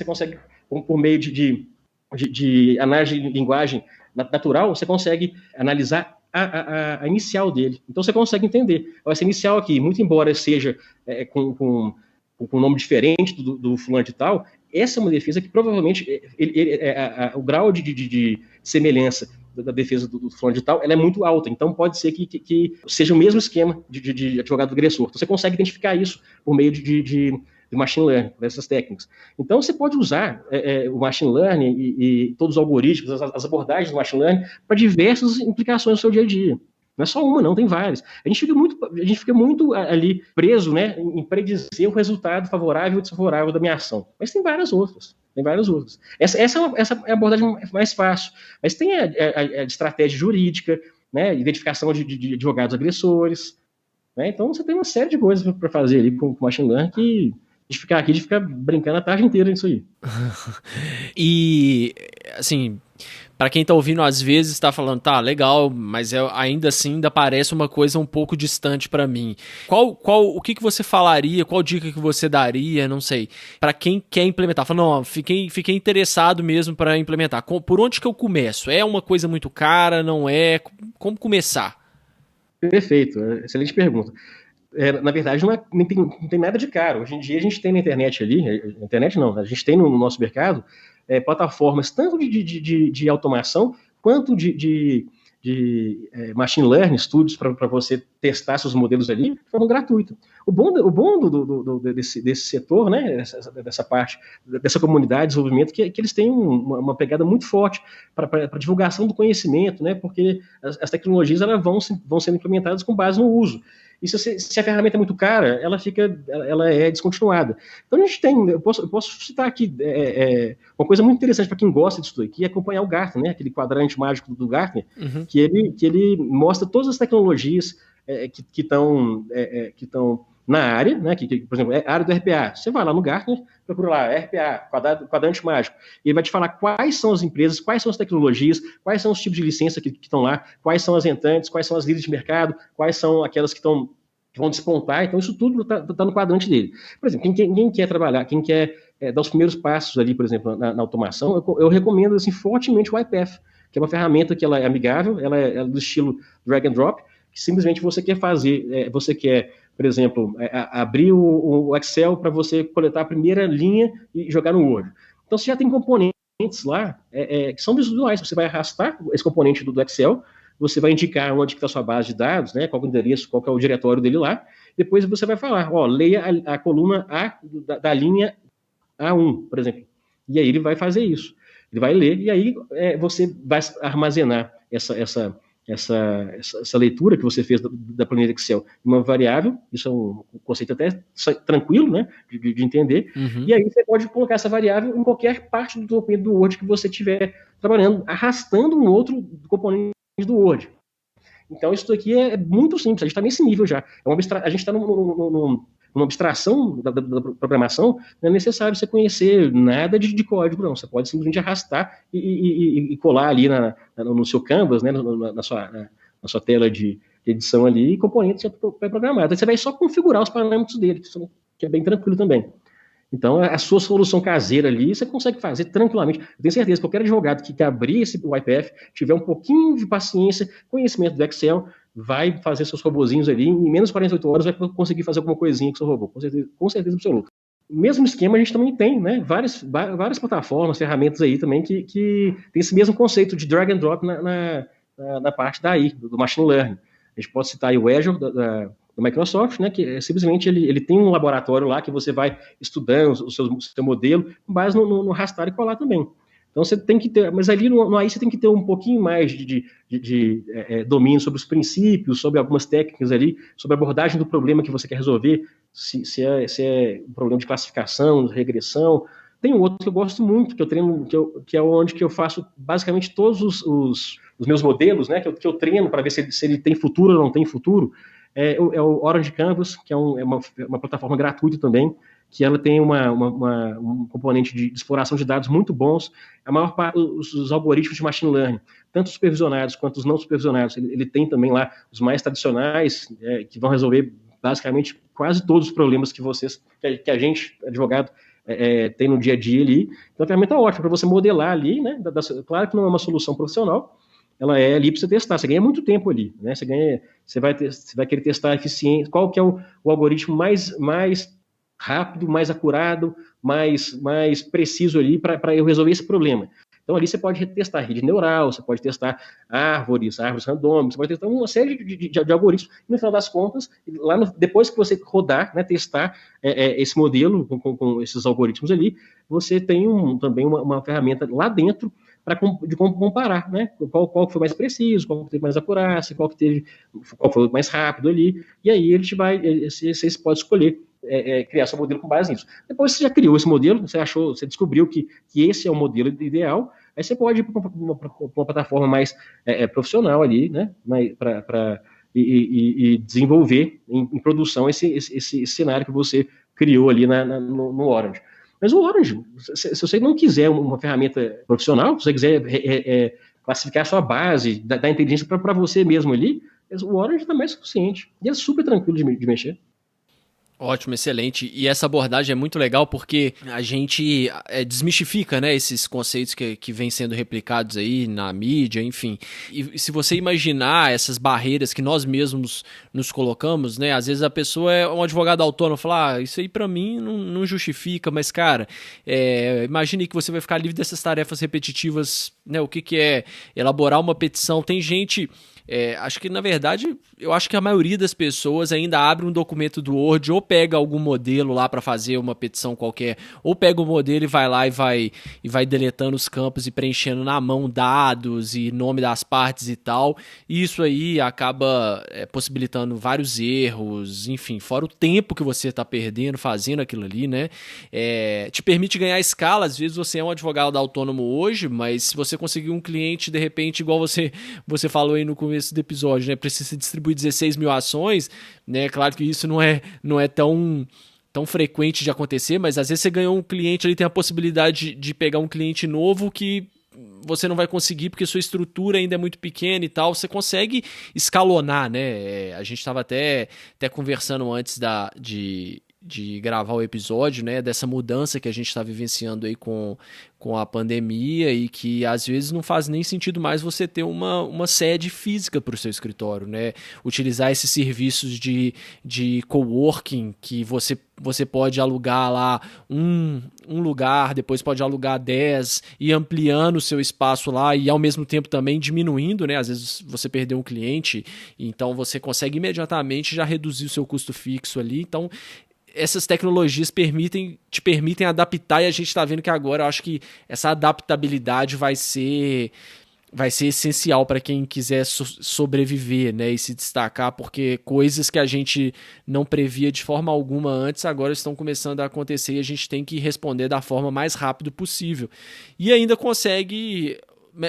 por meio de análise de linguagem natural, você consegue analisar a inicial dele. Então você consegue entender. Essa inicial aqui, muito embora seja com um nome diferente do fulano de tal, essa é uma defesa que provavelmente o grau de semelhança da defesa do fulano de tal, ela é muito alta. Então pode ser que seja o mesmo esquema de advogado agressor. Então você consegue identificar isso por meio de machine learning, dessas técnicas. Então, você pode usar o machine learning e todos os algoritmos, as abordagens do machine learning para diversas implicações no seu dia a dia. Não é só uma, não, tem várias. A gente fica muito ali preso, né, em predizer o resultado favorável ou desfavorável da minha ação. Mas tem várias outras. Essa é a abordagem mais fácil. Mas tem a estratégia jurídica, né, identificação de advogados agressores. Né? Então, você tem uma série de coisas para fazer ali com o machine learning que de ficar brincando a tarde inteira nisso aí. E, assim, para quem tá ouvindo, às vezes tá falando, tá, legal, mas ainda assim ainda parece uma coisa um pouco distante para mim. O que você falaria, qual dica que você daria, não sei, para quem quer implementar? Fala, não, fiquei interessado mesmo para implementar. Por onde que eu começo? É uma coisa muito cara, não é? Como começar? Perfeito, excelente pergunta. Na verdade, não tem nada de caro. Hoje em dia, a gente tem na internet ali, internet não, a gente tem no nosso mercado plataformas tanto de automação quanto de machine learning, estudos para você testar seus modelos ali de forma gratuita. O bom desse setor, né, dessa parte, dessa comunidade de desenvolvimento, que eles têm uma pegada muito forte para divulgação do conhecimento, né, porque as tecnologias elas vão sendo implementadas com base no uso. E se a ferramenta é muito cara, ela é descontinuada. Então a gente tem, eu posso citar aqui uma coisa muito interessante para quem gosta disso aqui, é acompanhar o Gartner, né, aquele quadrante mágico do Gartner, que ele mostra todas as tecnologias que estão na área, né, por exemplo, é a área do RPA. Você vai lá no Gartner, procura lá, RPA, quadrante mágico, e ele vai te falar quais são as empresas, quais são as tecnologias, quais são os tipos de licença que estão lá, quais são as entrantes, quais são as líderes de mercado, quais são aquelas que vão despontar. Então, isso tudo está no quadrante dele. Por exemplo, quem quer trabalhar, quem quer dar os primeiros passos ali, por exemplo, na automação, eu recomendo assim, fortemente o iPath, que é uma ferramenta que ela é amigável, ela é do estilo drag and drop, que simplesmente você quer fazer, por exemplo, abrir o Excel para você coletar a primeira linha e jogar no Word. Então, você já tem componentes lá que são visuais. Você vai arrastar esse componente do Excel, você vai indicar onde está a sua base de dados, né, qual é o endereço, qual é o diretório dele lá. Depois você vai falar, leia a coluna A da linha A1, por exemplo. E aí ele vai fazer isso. Ele vai ler e aí você vai armazenar essa leitura que você fez da planilha Excel em uma variável. Isso é um conceito até tranquilo, né, de entender. E aí você pode colocar essa variável em qualquer parte do documento do Word que você estiver trabalhando, arrastando um outro componente do Word. Então isso aqui é muito simples, a gente está nesse nível já. A gente está numa abstração da programação, não é necessário você conhecer nada de código, não. Você pode simplesmente arrastar e colar ali no seu canvas, né, na sua tela de edição ali, componentes já pré-programados. Aí você vai só configurar os parâmetros dele, que é bem tranquilo também. Então, a sua solução caseira ali, você consegue fazer tranquilamente. Eu tenho certeza que qualquer advogado que abrir o iPath, tiver um pouquinho de paciência, conhecimento do Excel, vai fazer seus robozinhos ali, em menos de 48 horas vai conseguir fazer alguma coisinha com seu robô, com certeza absoluta. O mesmo esquema a gente também tem, né? Várias plataformas, ferramentas aí também que tem esse mesmo conceito de drag and drop na parte daí, do machine learning. A gente pode citar aí o Azure, Microsoft, né, que simplesmente ele tem um laboratório lá que você vai estudando o seu modelo com base no arrastar e colar também. Então você tem que ter, mas ali no AI você tem que ter um pouquinho mais de domínio sobre os princípios, sobre algumas técnicas ali, sobre a abordagem do problema que você quer resolver, se é um problema de classificação, de regressão. Tem um outro que eu gosto muito, que eu treino, que é onde que eu faço basicamente todos os meus modelos, né, que eu treino para ver se ele tem futuro ou não tem futuro. É o Orange Canvas, que é uma plataforma gratuita também, que ela tem um componente de exploração de dados muito bons. A maior parte dos algoritmos de machine learning, tanto supervisionados quanto os não supervisionados, ele tem também lá os mais tradicionais, que vão resolver basicamente quase todos os problemas que a gente, advogado, tem no dia a dia ali. Então a ferramenta é ótima para você modelar ali, né? Claro que não é uma solução profissional, ela é ali para você testar, você ganha muito tempo ali, né? Você vai querer testar a eficiência, qual que é o algoritmo mais rápido, mais acurado, mais preciso ali para eu resolver esse problema. Então ali você pode testar rede neural, você pode testar árvores randômicas, você pode testar uma série de algoritmos, e no final das contas, depois que você rodar, né, testar esse modelo com esses algoritmos ali, você tem também uma ferramenta lá dentro de como comparar, né? Qual foi mais preciso, qual teve mais acurácia, qual foi mais rápido ali, e aí você pode escolher criar seu modelo com base nisso. Depois você já criou esse modelo, você descobriu que esse é o modelo ideal, aí você pode ir para uma plataforma mais profissional ali, né? E desenvolver em produção esse cenário que você criou ali no Orange. Mas o Orange, se você não quiser uma ferramenta profissional, se você quiser classificar a sua base da inteligência para você mesmo ali, o Orange está mais suficiente. E é super tranquilo de mexer. Ótimo, excelente. E essa abordagem é muito legal porque a gente desmistifica, né, esses conceitos que vêm sendo replicados aí na mídia, enfim. E se você imaginar essas barreiras que nós mesmos nos colocamos, né, às vezes a pessoa é um advogado autônomo, fala, isso aí pra mim não justifica, mas cara, imagine que você vai ficar livre dessas tarefas repetitivas, né, o que é elaborar uma petição. Tem gente... acho que, na verdade, eu acho que a maioria das pessoas ainda abre um documento do Word ou pega algum modelo lá para fazer uma petição qualquer, ou pega o modelo e vai lá e vai deletando os campos e preenchendo na mão dados e nome das partes e tal. E isso aí acaba possibilitando vários erros, enfim, fora o tempo que você está perdendo fazendo aquilo ali, né? Te permite ganhar escala. Às vezes você é um advogado autônomo hoje, mas se você conseguir um cliente, de repente, igual você falou aí no começo do episódio, né, precisa distribuir 16 mil ações, né, claro que isso não é tão frequente de acontecer, mas às vezes você ganhou um cliente ali, tem a possibilidade de pegar um cliente novo que você não vai conseguir porque sua estrutura ainda é muito pequena e tal, você consegue escalonar, né, a gente estava até conversando antes de gravar o episódio, né, dessa mudança que a gente está vivenciando aí com a pandemia e que às vezes não faz nem sentido mais você ter uma sede física para o seu escritório, né? Utilizar esses serviços de coworking que você pode alugar lá um lugar, depois pode alugar 10 e ampliando o seu espaço lá e ao mesmo tempo também diminuindo, né? Às vezes você perdeu um cliente, então você consegue imediatamente já reduzir o seu custo fixo ali, então essas tecnologias te permitem adaptar e a gente está vendo que agora eu acho que essa adaptabilidade vai ser essencial para quem quiser sobreviver, né, e se destacar, porque coisas que a gente não previa de forma alguma antes agora estão começando a acontecer e a gente tem que responder da forma mais rápida possível. E ainda consegue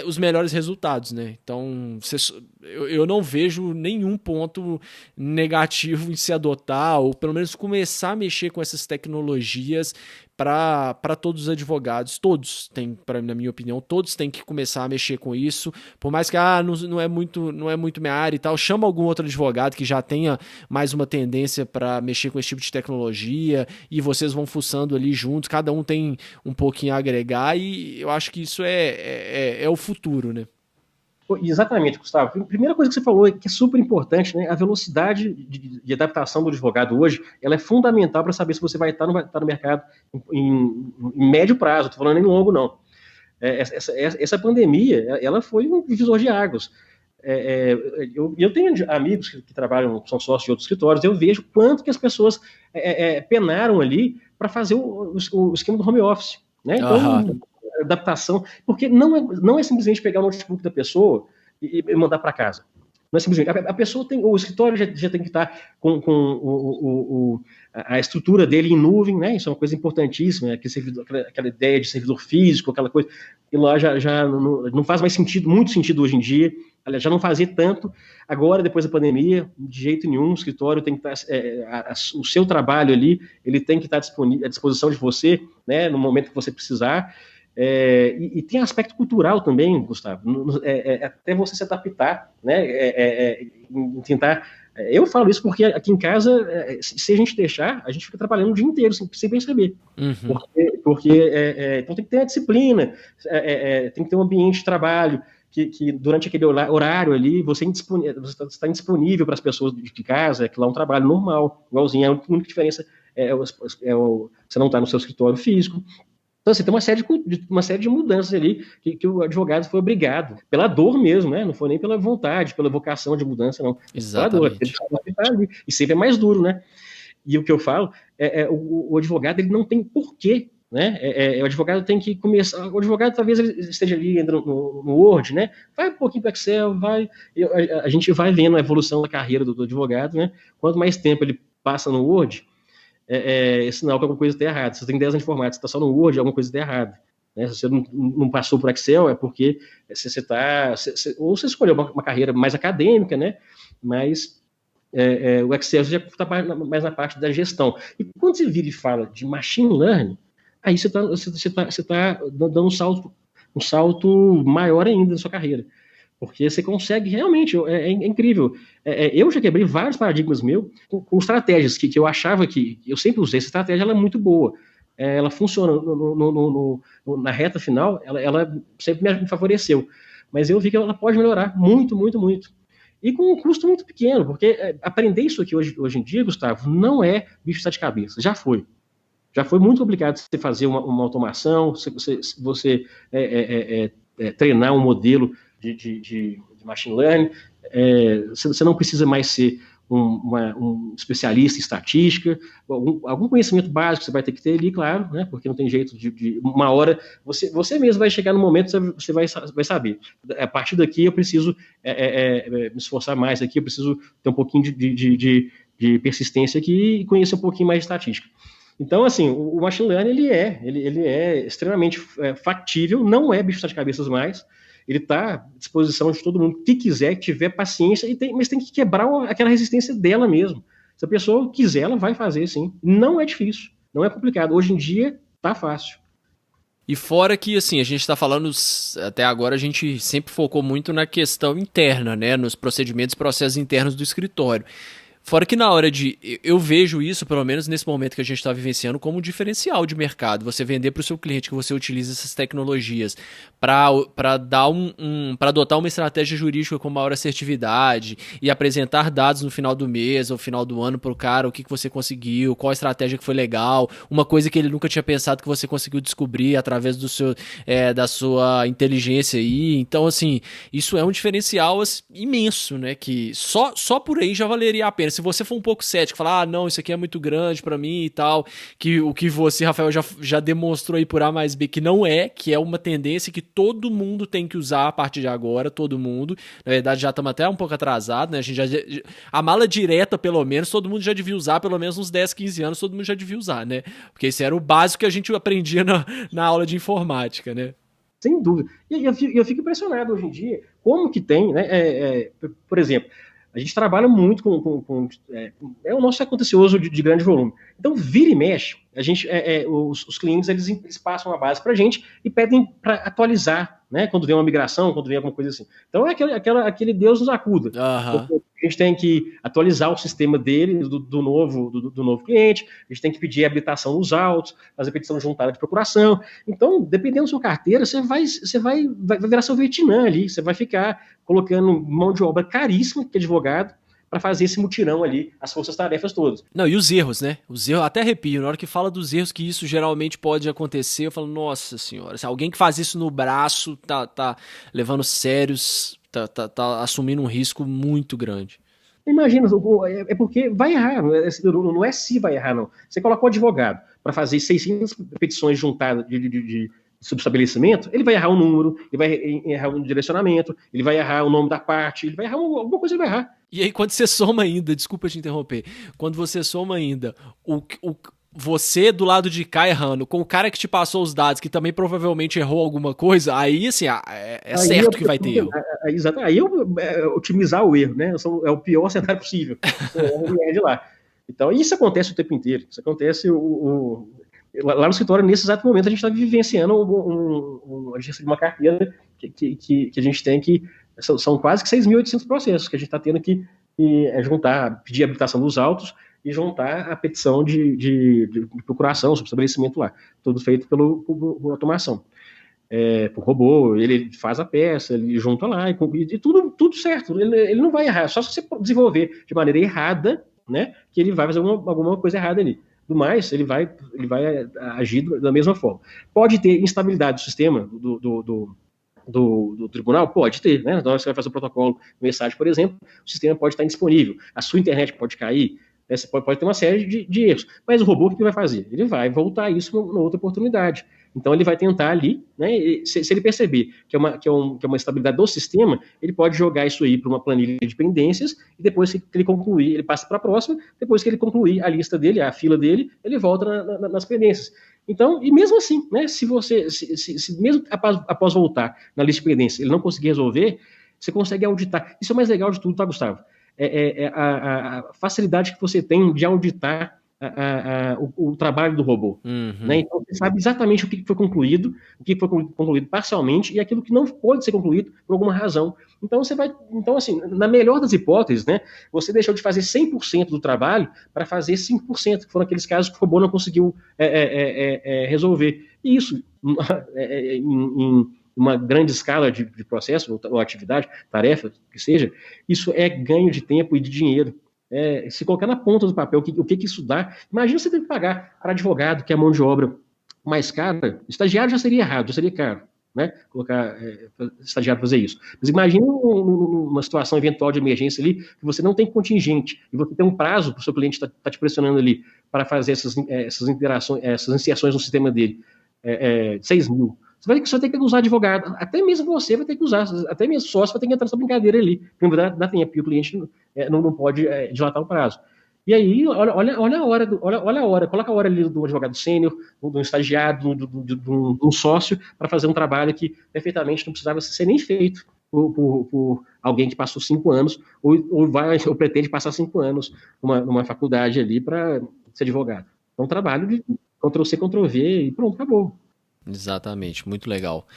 os melhores resultados, né? Então, eu não vejo nenhum ponto negativo em se adotar, ou pelo menos começar a mexer com essas tecnologias para todos os advogados. Todos têm, na minha opinião, todos têm que começar a mexer com isso. Por mais que não é muito minha área e tal, chama algum outro advogado que já tenha mais uma tendência para mexer com esse tipo de tecnologia e vocês vão fuçando ali juntos, cada um tem um pouquinho a agregar e eu acho que isso é o futuro, né? Exatamente, Gustavo. A primeira coisa que você falou, que é super importante, né? A velocidade de adaptação do advogado hoje, ela é fundamental para saber se você vai estar no mercado em médio prazo, estou falando em longo, não. Essa pandemia, ela foi um divisor de águas. eu tenho amigos que trabalham, são sócios de outros escritórios, eu vejo quanto que as pessoas penaram ali para fazer o esquema do home office, né? Então, adaptação, porque não é simplesmente pegar o notebook da pessoa e mandar para casa. Não é simplesmente, a pessoa tem, o escritório já tem que estar com a estrutura dele em nuvem, né? Isso é uma coisa importantíssima, aquela ideia de servidor físico, aquela coisa, e lá já não faz mais muito sentido hoje em dia. Aliás, já não fazia tanto. Agora, depois da pandemia, de jeito nenhum, o escritório tem que estar, o seu trabalho ali, ele tem que estar à disposição de você, né? No momento que você precisar. E tem aspecto cultural também, Gustavo, até você se adaptar, né, em tentar. Eu falo isso porque aqui em casa, se a gente deixar, a gente fica trabalhando o dia inteiro sem perceber. Uhum. Então tem que ter a disciplina, tem que ter um ambiente de trabalho que durante aquele horário ali você está indisponível para as pessoas de casa, que lá é um trabalho normal, igualzinho. A única diferença você não está no seu escritório físico. Então, assim, tem uma série de mudanças ali que o advogado foi obrigado, pela dor mesmo, né? Não foi nem pela vontade, pela vocação de mudança, não. Exatamente. Pela dor, e sempre é mais duro, né? E o que eu falo, o advogado ele não tem porquê, né? O advogado tem que começar. O advogado talvez ele esteja ali no Word, né? Vai um pouquinho para Excel, a gente vai vendo a evolução da carreira do advogado, né? Quanto mais tempo ele passa no Word, é sinal que alguma coisa está errada. Se você tem 10 anos de informática, você está só no Word, alguma coisa está errada. Né? Se você não passou por Excel, é porque você está... Ou você escolheu uma carreira mais acadêmica, né? Mas o Excel já está mais na parte da gestão. E quando você vira e fala de machine learning, aí você está dando um salto maior ainda na sua carreira. Porque você consegue, realmente, é incrível. Eu já quebrei vários paradigmas meus com estratégias que eu achava que... Eu sempre usei essa estratégia, ela é muito boa. Ela funciona na reta final, ela sempre me favoreceu. Mas eu vi que ela pode melhorar muito, muito, muito. E com um custo muito pequeno, porque aprender isso aqui hoje em dia, Gustavo, não é bicho de sete cabeças. Já foi. Já foi muito complicado você fazer uma automação, você treinar um modelo de machine learning, você não precisa mais ser um especialista em estatística, algum conhecimento básico você vai ter que ter ali, claro, né, porque não tem jeito de uma hora, você mesmo vai chegar no momento que você vai saber. A partir daqui eu preciso me esforçar mais aqui, eu preciso ter um pouquinho de persistência aqui e conhecer um pouquinho mais de estatística. Então, assim, o machine learning ele é extremamente factível, não é bicho de cabeças mais. Ele está à disposição de todo mundo que quiser, que tiver paciência, mas tem que quebrar aquela resistência dela mesmo. Se a pessoa quiser, ela vai fazer, sim. Não é difícil, não é complicado. Hoje em dia, tá fácil. E fora que, assim, a gente está falando, até agora a gente sempre focou muito na questão interna, né, nos procedimentos e processos internos do escritório. Fora que na hora eu vejo isso, pelo menos nesse momento que a gente está vivenciando, como um diferencial de mercado. Você vender para o seu cliente que você utiliza essas tecnologias para adotar uma estratégia jurídica com maior assertividade e apresentar dados no final do mês ou final do ano para o cara, o que você conseguiu, qual a estratégia que foi legal, uma coisa que ele nunca tinha pensado que você conseguiu descobrir através da sua inteligência aí. Então, assim, isso é um diferencial imenso, né? Que só por aí já valeria a pena. Se você for um pouco cético, falar, não, isso aqui é muito grande pra mim e tal, que o que você, Rafael, já demonstrou aí por A mais B, que não que é uma tendência que todo mundo tem que usar a partir de agora, todo mundo. Na verdade, já estamos até um pouco atrasados, né? A mala direta, pelo menos, todo mundo já devia usar, pelo menos uns 10, 15 anos, todo mundo já devia usar, né? Porque esse era o básico que a gente aprendia na aula de informática, né? Sem dúvida. E eu fico impressionado hoje em dia, como que tem, né? Por exemplo, a gente trabalha muito é o nosso contencioso de grande volume. Então, vira e mexe, a gente, os clientes eles passam a base para a gente e pedem para atualizar, né? Quando vem uma migração, quando vem alguma coisa assim. Então, é aquele Deus nos acuda. Uhum. A gente tem que atualizar o sistema dele, do novo cliente, a gente tem que pedir habilitação nos autos, fazer petição juntada de procuração. Então, dependendo da sua carteira, você vai virar seu Vietnã ali, você vai ficar colocando mão de obra caríssima, que é advogado, para fazer esse mutirão ali, as forças-tarefas todas. Não, e os erros, né? Os erros, até arrepio, na hora que fala dos erros que isso geralmente pode acontecer, eu falo, nossa senhora, se alguém que faz isso no braço tá levando sérios tá assumindo um risco muito grande. Imagina, é porque vai errar, não é se vai errar, não. Você coloca um advogado para fazer 600 petições juntadas de subestabelecimento, ele vai errar um número, ele vai errar um direcionamento, ele vai errar o nome da parte, ele vai errar alguma coisa, ele vai errar. E aí, quando você soma ainda, desculpa te interromper, quando você soma ainda você do lado de cá errando, com o cara que te passou os dados, que também provavelmente errou alguma coisa, aí, assim, é certo que vai ter erro. Exato. Aí otimizar o erro, né? É o pior cenário possível. De lá. Então, isso acontece o tempo inteiro. Isso acontece lá no escritório, nesse exato momento, a gente está vivenciando a gente recebe uma carteira que a gente tem que... São quase que 6.800 processos que a gente está tendo que juntar, pedir a habilitação dos autos e juntar a petição de procuração sobre estabelecimento lá. Tudo feito por automação. Por robô, ele faz a peça, ele junta lá, e tudo certo. Ele não vai errar, só se você desenvolver de maneira errada, né, que ele vai fazer alguma coisa errada ali. Do mais, ele vai agir da mesma forma. Pode ter instabilidade do sistema do tribunal? Pode ter, né? Na hora que você vai fazer o protocolo de mensagem, por exemplo, o sistema pode estar indisponível, a sua internet pode cair, né? Você pode ter uma série de erros. Mas o robô, o que ele vai fazer? Ele vai voltar isso numa outra oportunidade. Então, ele vai tentar ali, né? Se ele perceber que é uma estabilidade do sistema, ele pode jogar isso aí para uma planilha de pendências e depois que ele concluir, ele passa para a próxima, depois que ele concluir a lista dele, a fila dele, ele volta nas pendências. Então, e mesmo assim, né, se mesmo após voltar na lista de pendências, ele não conseguir resolver, você consegue auditar. Isso é o mais legal de tudo, tá, Gustavo? A facilidade que você tem de auditar o trabalho do robô. Né? Então, você sabe exatamente o que foi concluído, o que foi concluído parcialmente e aquilo que não pode ser concluído por alguma razão. Então, assim, na melhor das hipóteses, né, você deixou de fazer 100% do trabalho para fazer 5%, que foram aqueles casos que o robô não conseguiu resolver. E isso, em uma grande escala de processo, ou atividade, tarefa, que seja, isso é ganho de tempo e de dinheiro. Se colocar na ponta do papel o que isso dá, imagina você ter que pagar para advogado, que é a mão de obra mais cara, estagiário já seria errado, já seria caro, né? Colocar estagiário fazer isso. Mas imagina uma situação eventual de emergência ali, que você não tem contingente, e você tem um prazo para o seu cliente tá te pressionando ali para fazer essas interações, essas inserções no sistema dele, 6 mil. Você vai ter que usar advogado, até mesmo você vai ter que usar, até mesmo sócio vai ter que entrar nessa brincadeira ali, para dar tempo, porque o cliente não pode dilatar o prazo. E aí, olha a hora, coloca a hora ali do advogado sênior, do estagiário, de um sócio, para fazer um trabalho que perfeitamente não precisava ser nem feito por alguém que passou 5 anos, ou pretende passar 5 anos numa faculdade ali para ser advogado. É um trabalho de Ctrl-C, Ctrl-V e pronto, acabou. Exatamente, muito legal.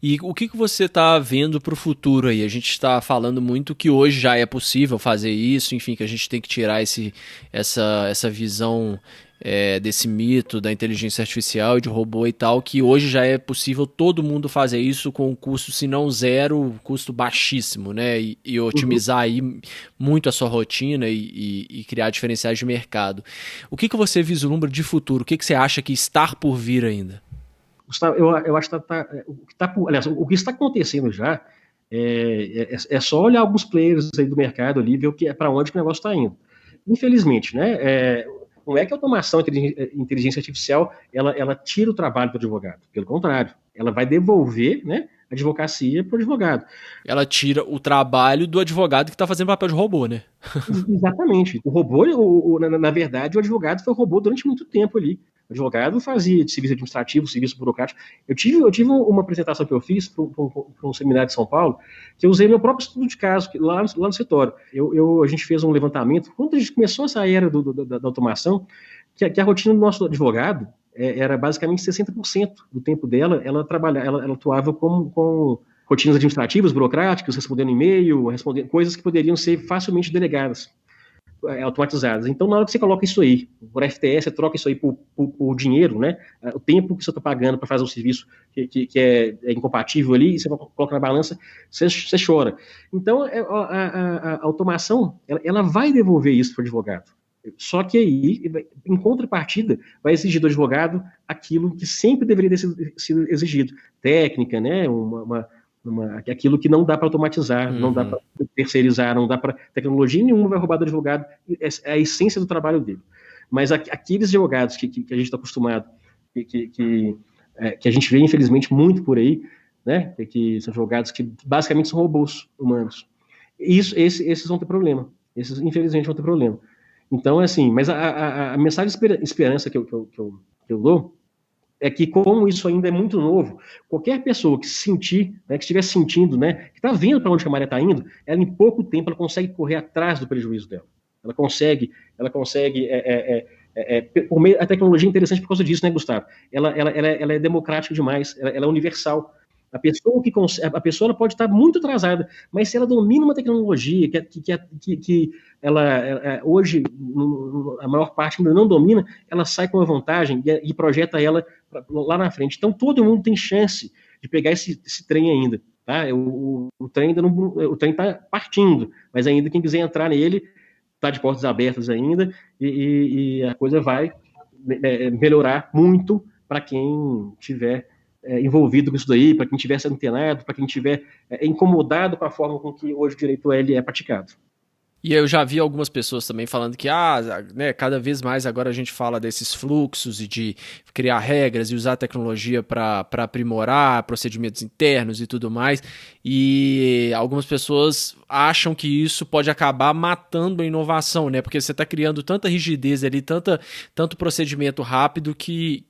E o que você está vendo para o futuro aí? A gente está falando muito que hoje já é possível fazer isso, enfim, que a gente tem que tirar essa visão desse mito da inteligência artificial e de robô e tal, que hoje já é possível todo mundo fazer isso com um custo, se não zero, custo baixíssimo, né? E otimizar aí muito a sua rotina e criar diferenciais de mercado. O que você vislumbra de futuro? O que você acha que está por vir ainda? Gustavo, eu acho que o que está acontecendo já é só olhar alguns players aí do mercado ali e ver para onde que o negócio está indo. Infelizmente, né? Não é que a automação, inteligência artificial, ela tira o trabalho do advogado. Pelo contrário, ela vai devolver, né, a advocacia para o advogado. Ela tira o trabalho do advogado que está fazendo papel de robô, né? Exatamente. O robô, na verdade, o advogado foi robô durante muito tempo ali. O advogado fazia de serviço administrativo, serviço burocrático. Eu tive uma apresentação que eu fiz para um seminário de São Paulo, que eu usei meu próprio estudo de caso, lá no escritório. A gente fez um levantamento, quando a gente começou essa era da automação, que a rotina do nosso advogado era basicamente 60% do tempo dela, ela atuava com rotinas administrativas, burocráticas, respondendo e-mail, respondendo coisas que poderiam ser facilmente delegadas, automatizadas. Então, na hora que você coloca isso aí, por FTS, você troca isso aí por dinheiro, né? O tempo que você está pagando para fazer um serviço que é incompatível ali, e você coloca na balança, você chora. Então, a automação, ela vai devolver isso para o advogado. Só que aí, em contrapartida, vai exigir do advogado aquilo que sempre deveria ter sido exigido. Técnica, né? aquilo que não dá para automatizar, não dá para terceirizar, não dá para... Tecnologia nenhuma vai roubar do advogado, é a essência do trabalho dele. Mas aqueles advogados que a gente está acostumado, que a gente vê, infelizmente, muito por aí, né? Que são advogados que basicamente são robôs humanos. Esses vão ter problema. Esses, infelizmente, vão ter problema. Então, assim, mas a mensagem de esperança que eu dou é que, como isso ainda é muito novo, qualquer pessoa que se sentir, né, que estiver sentindo, né, que está vendo para onde a maré está indo, ela em pouco tempo ela consegue correr atrás do prejuízo dela. Ela consegue por meio, a tecnologia é interessante por causa disso, né, Gustavo? Ela é democrática demais, ela é universal. A pessoa ela pode estar muito atrasada, mas se ela domina uma tecnologia que ela hoje a maior parte ainda não domina, ela sai com a vantagem e projeta ela lá na frente. Então todo mundo tem chance de pegar esse trem ainda, tá? O trem ainda não, o trem está partindo, mas ainda quem quiser entrar nele está de portas abertas ainda e a coisa vai melhorar muito para quem tiver envolvido com isso daí, para quem estiver antenado, para quem estiver incomodado com a forma com que hoje o direito ele é praticado. E eu já vi algumas pessoas também falando que né, cada vez mais agora a gente fala desses fluxos e de criar regras e usar a tecnologia para aprimorar procedimentos internos e tudo mais. E algumas pessoas acham que isso pode acabar matando a inovação, né? Porque você está criando tanta rigidez ali, tanto procedimento rápido que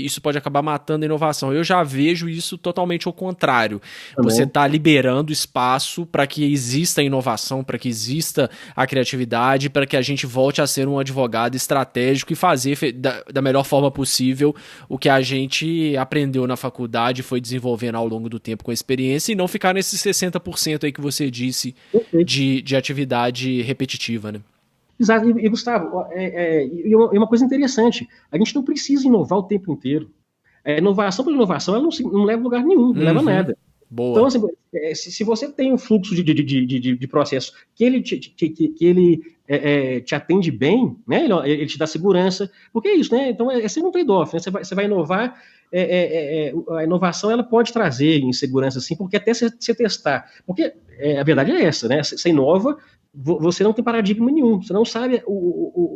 isso pode acabar matando a inovação. Eu já vejo isso totalmente ao contrário. Também. Você está liberando espaço para que exista a inovação, para que exista a criatividade, para que a gente volte a ser um advogado estratégico e fazer da melhor forma possível o que a gente aprendeu na faculdade, foi desenvolvendo ao longo do tempo com a experiência e não ficar nesses 60% aí que você disse de atividade repetitiva, né? Exato. E Gustavo, uma coisa interessante, a gente não precisa inovar o tempo inteiro. A inovação pela inovação ela não leva a lugar nenhum, não leva a nada. Boa. Então, assim, se você tem um fluxo de processo que ele te atende bem, né? Ele te dá segurança, porque é isso, né? Então, é sempre um trade-off, né? Você vai inovar, a inovação ela pode trazer insegurança, sim, porque até você testar. Porque a verdade é essa, né? Você inova, você não tem paradigma nenhum, você não sabe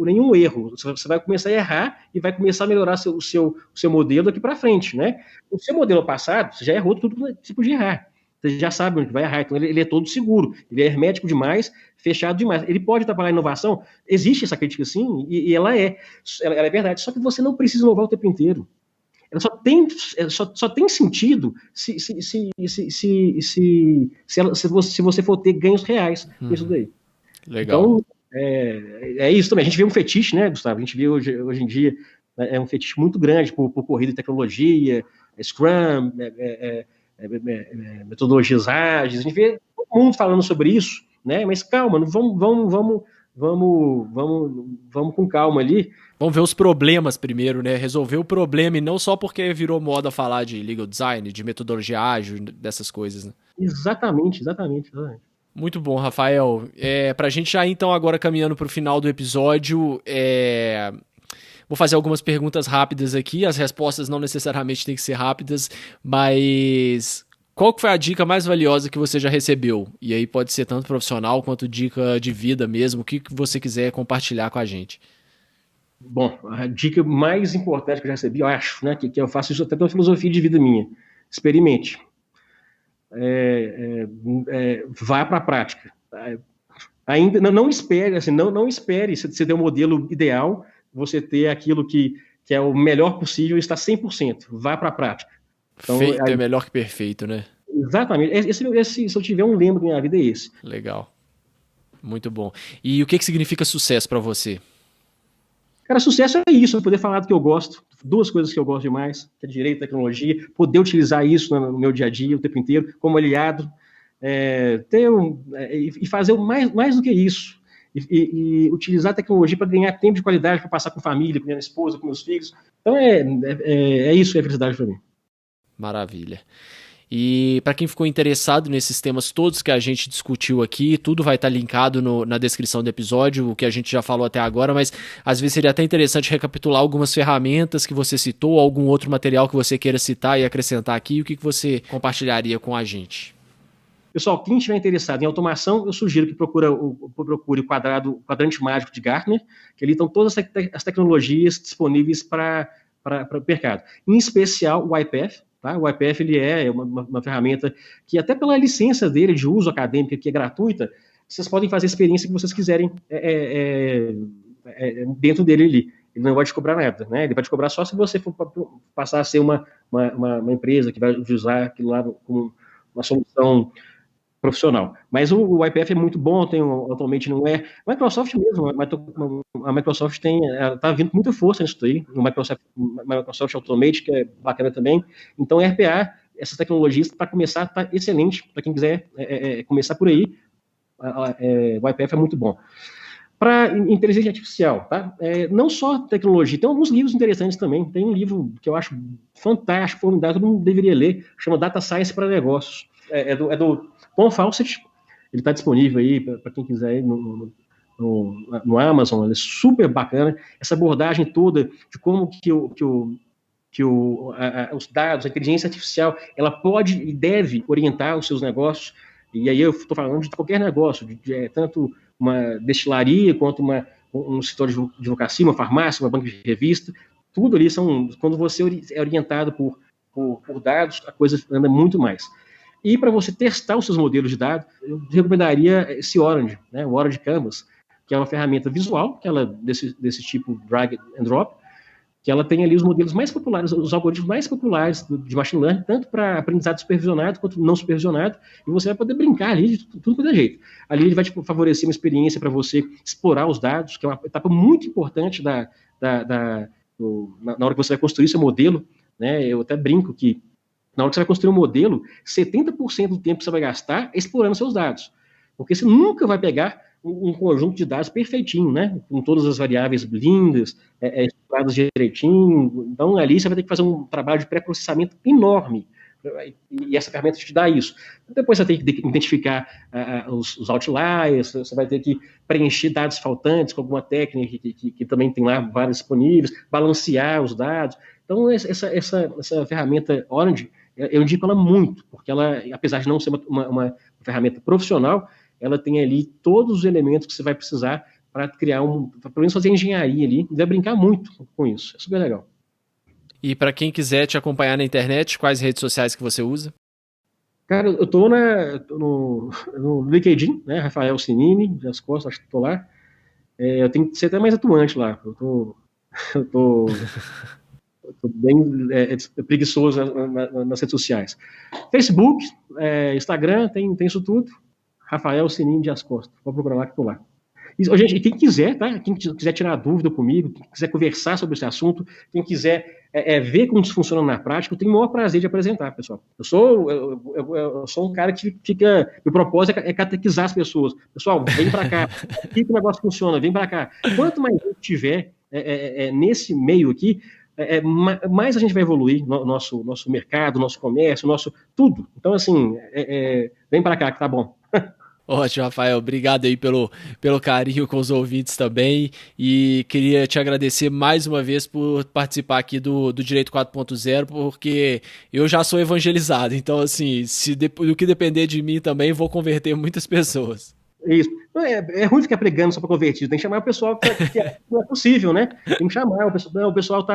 nenhum erro, você vai começar a errar e vai começar a melhorar o seu modelo daqui para frente, né? O seu modelo passado, você já errou tudo que você podia errar, você já sabe onde vai errar, então ele é todo seguro, ele é hermético demais, fechado demais, ele pode atrapalhar a inovação, existe essa crítica sim, e ela é verdade, só que você não precisa inovar o tempo inteiro. Ela só tem sentido se você for ter ganhos reais com isso daí. Legal. Então, é isso também. A gente vê um fetiche, né, Gustavo? A gente vê hoje em dia um fetiche muito grande por corrida de tecnologia, Scrum, metodologias ágeis. A gente vê todo mundo falando sobre isso, né? Mas calma, vamos com calma ali. Vamos ver os problemas primeiro, né? Resolver o problema e não só porque virou moda falar de legal design, de metodologia ágil, dessas coisas, né? Exatamente. Muito bom, Rafael. Pra gente já então agora caminhando para o final do episódio, vou fazer algumas perguntas rápidas aqui, as respostas não necessariamente têm que ser rápidas, mas qual que foi a dica mais valiosa que você já recebeu? E aí pode ser tanto profissional quanto dica de vida mesmo, o que você quiser compartilhar com a gente. Bom, a dica mais importante que eu já recebi, eu acho, né, que eu faço isso até pela filosofia de vida minha, experimente. Vá para a prática. Ainda não espere, assim, não espere você ter um modelo ideal, você ter aquilo que é o melhor possível e está 100%. Vá para a prática. Então, feito é melhor que perfeito, né? Exatamente. Se eu tiver um lema da minha vida, é esse. Legal. Muito bom. E o que significa sucesso para você? Cara, sucesso é isso, poder falar do que eu gosto, duas coisas que eu gosto demais, que é direito e tecnologia, poder utilizar isso no meu dia a dia, o tempo inteiro, como aliado, e fazer mais do que isso, e utilizar a tecnologia para ganhar tempo de qualidade, para passar com família, com minha esposa, com meus filhos. Então isso que é felicidade para mim. Maravilha. E para quem ficou interessado nesses temas todos que a gente discutiu aqui, tudo vai estar linkado na descrição do episódio, o que a gente já falou até agora, mas às vezes seria até interessante recapitular algumas ferramentas que você citou, algum outro material que você queira citar e acrescentar aqui, o que você compartilharia com a gente? Pessoal, quem estiver interessado em automação, eu sugiro que procure o quadrante mágico de Gartner, que ali estão todas as tecnologias disponíveis para o mercado. Em especial o YPF. Tá? O YPF ele é uma ferramenta que, até pela licença dele de uso acadêmico, que é gratuita, vocês podem fazer a experiência que vocês quiserem dentro dele ali. Ele não vai te cobrar nada, né? Ele vai te cobrar só se você for passar a ser uma empresa que vai usar aquilo lá como uma solução profissional. Mas o YPF é muito bom, tem atualmente não é. A Microsoft mesmo, a Microsoft está vindo com muita força nisso aí, no Microsoft Automate, que é bacana também. Então, RPA, essas tecnologias, para começar, está excelente, para quem quiser começar por aí, o YPF é muito bom. Para inteligência artificial, tá? Não só tecnologia, tem alguns livros interessantes também. Tem um livro que eu acho fantástico, formidável, todo mundo deveria ler, chama Data Science para Negócios. É do Tom Fawcett, ele está disponível aí para quem quiser ir no Amazon, ele é super bacana. Essa abordagem toda de como os dados, a inteligência artificial, ela pode e deve orientar os seus negócios. E aí eu estou falando de qualquer negócio, tanto uma destilaria, quanto um setor de advocacia, uma farmácia, uma banca de revista, tudo ali quando você é orientado por dados, a coisa anda muito mais. E para você testar os seus modelos de dados, eu recomendaria esse Orange, né, o Orange Canvas, que é uma ferramenta visual, que ela desse tipo drag and drop, que ela tem ali os modelos mais populares, os algoritmos mais populares de machine learning, tanto para aprendizado supervisionado quanto não supervisionado, e você vai poder brincar ali de tudo quanto é jeito. Ali ele vai te favorecer uma experiência para você explorar os dados, que é uma etapa muito importante na hora que você vai construir seu modelo, né? Eu até brinco que na hora que você vai construir um modelo, 70% do tempo que você vai gastar é explorando seus dados, porque você nunca vai pegar um conjunto de dados perfeitinho, né? Com todas as variáveis lindas, estruturadas direitinho. Então, ali você vai ter que fazer um trabalho de pré-processamento enorme. E essa ferramenta te dá isso. Depois você tem que identificar os outliers, você vai ter que preencher dados faltantes com alguma técnica que também tem lá várias disponíveis, balancear os dados. Então, essa ferramenta Orange, eu indico ela muito, porque ela, apesar de não ser uma ferramenta profissional, ela tem ali todos os elementos que você vai precisar para criar para pelo menos fazer engenharia ali, e vai brincar muito com isso. É super legal. E para quem quiser te acompanhar na internet, quais redes sociais que você usa? Cara, eu tô no LinkedIn, né? Rafael Cinini, das Costas, acho que tô lá. Eu tenho que ser até mais atuante lá. Eu tô bem preguiçoso nas redes sociais. Facebook, Instagram, tem isso tudo. Rafael Sininho de As Costas. Pode procurar lá que estou lá. E, gente, quem quiser, tá? Quem quiser tirar dúvida comigo, quem quiser conversar sobre esse assunto, quem quiser ver como isso funciona na prática, eu tenho o maior prazer de apresentar, pessoal. Eu sou um cara que fica... Meu propósito é catequizar as pessoas. Pessoal, vem para cá. Aqui que o negócio funciona, vem para cá. Quanto mais gente tiver nesse meio aqui, mais a gente vai evoluir nosso mercado, nosso comércio, nosso tudo. Então, assim, vem para cá que tá bom. Ótimo, Rafael. Obrigado aí pelo carinho com os ouvintes também, e queria te agradecer mais uma vez por participar aqui do Direito 4.0, porque eu já sou evangelizado, então assim, do que depender de mim também, vou converter muitas pessoas. Isso. É ruim ficar pregando só para convertido, tem que chamar o pessoal que não é possível, né? Tem que chamar, o pessoal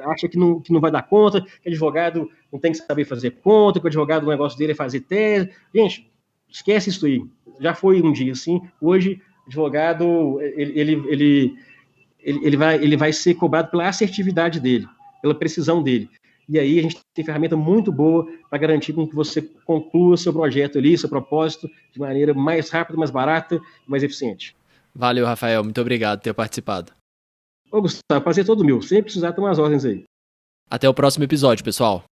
acha que não vai dar conta, que advogado não tem que saber fazer conta, que o advogado, o negócio dele é fazer tese. Gente, esquece isso aí. Já foi um dia assim. Hoje, advogado, ele vai ser cobrado pela assertividade dele, pela precisão dele. E aí a gente tem ferramenta muito boa para garantir que você conclua seu projeto ali, seu propósito, de maneira mais rápida, mais barata e mais eficiente. Valeu, Rafael. Muito obrigado por ter participado. Ô, Gustavo, prazer todo meu. Sempre precisar tomar as ordens aí. Até o próximo episódio, pessoal.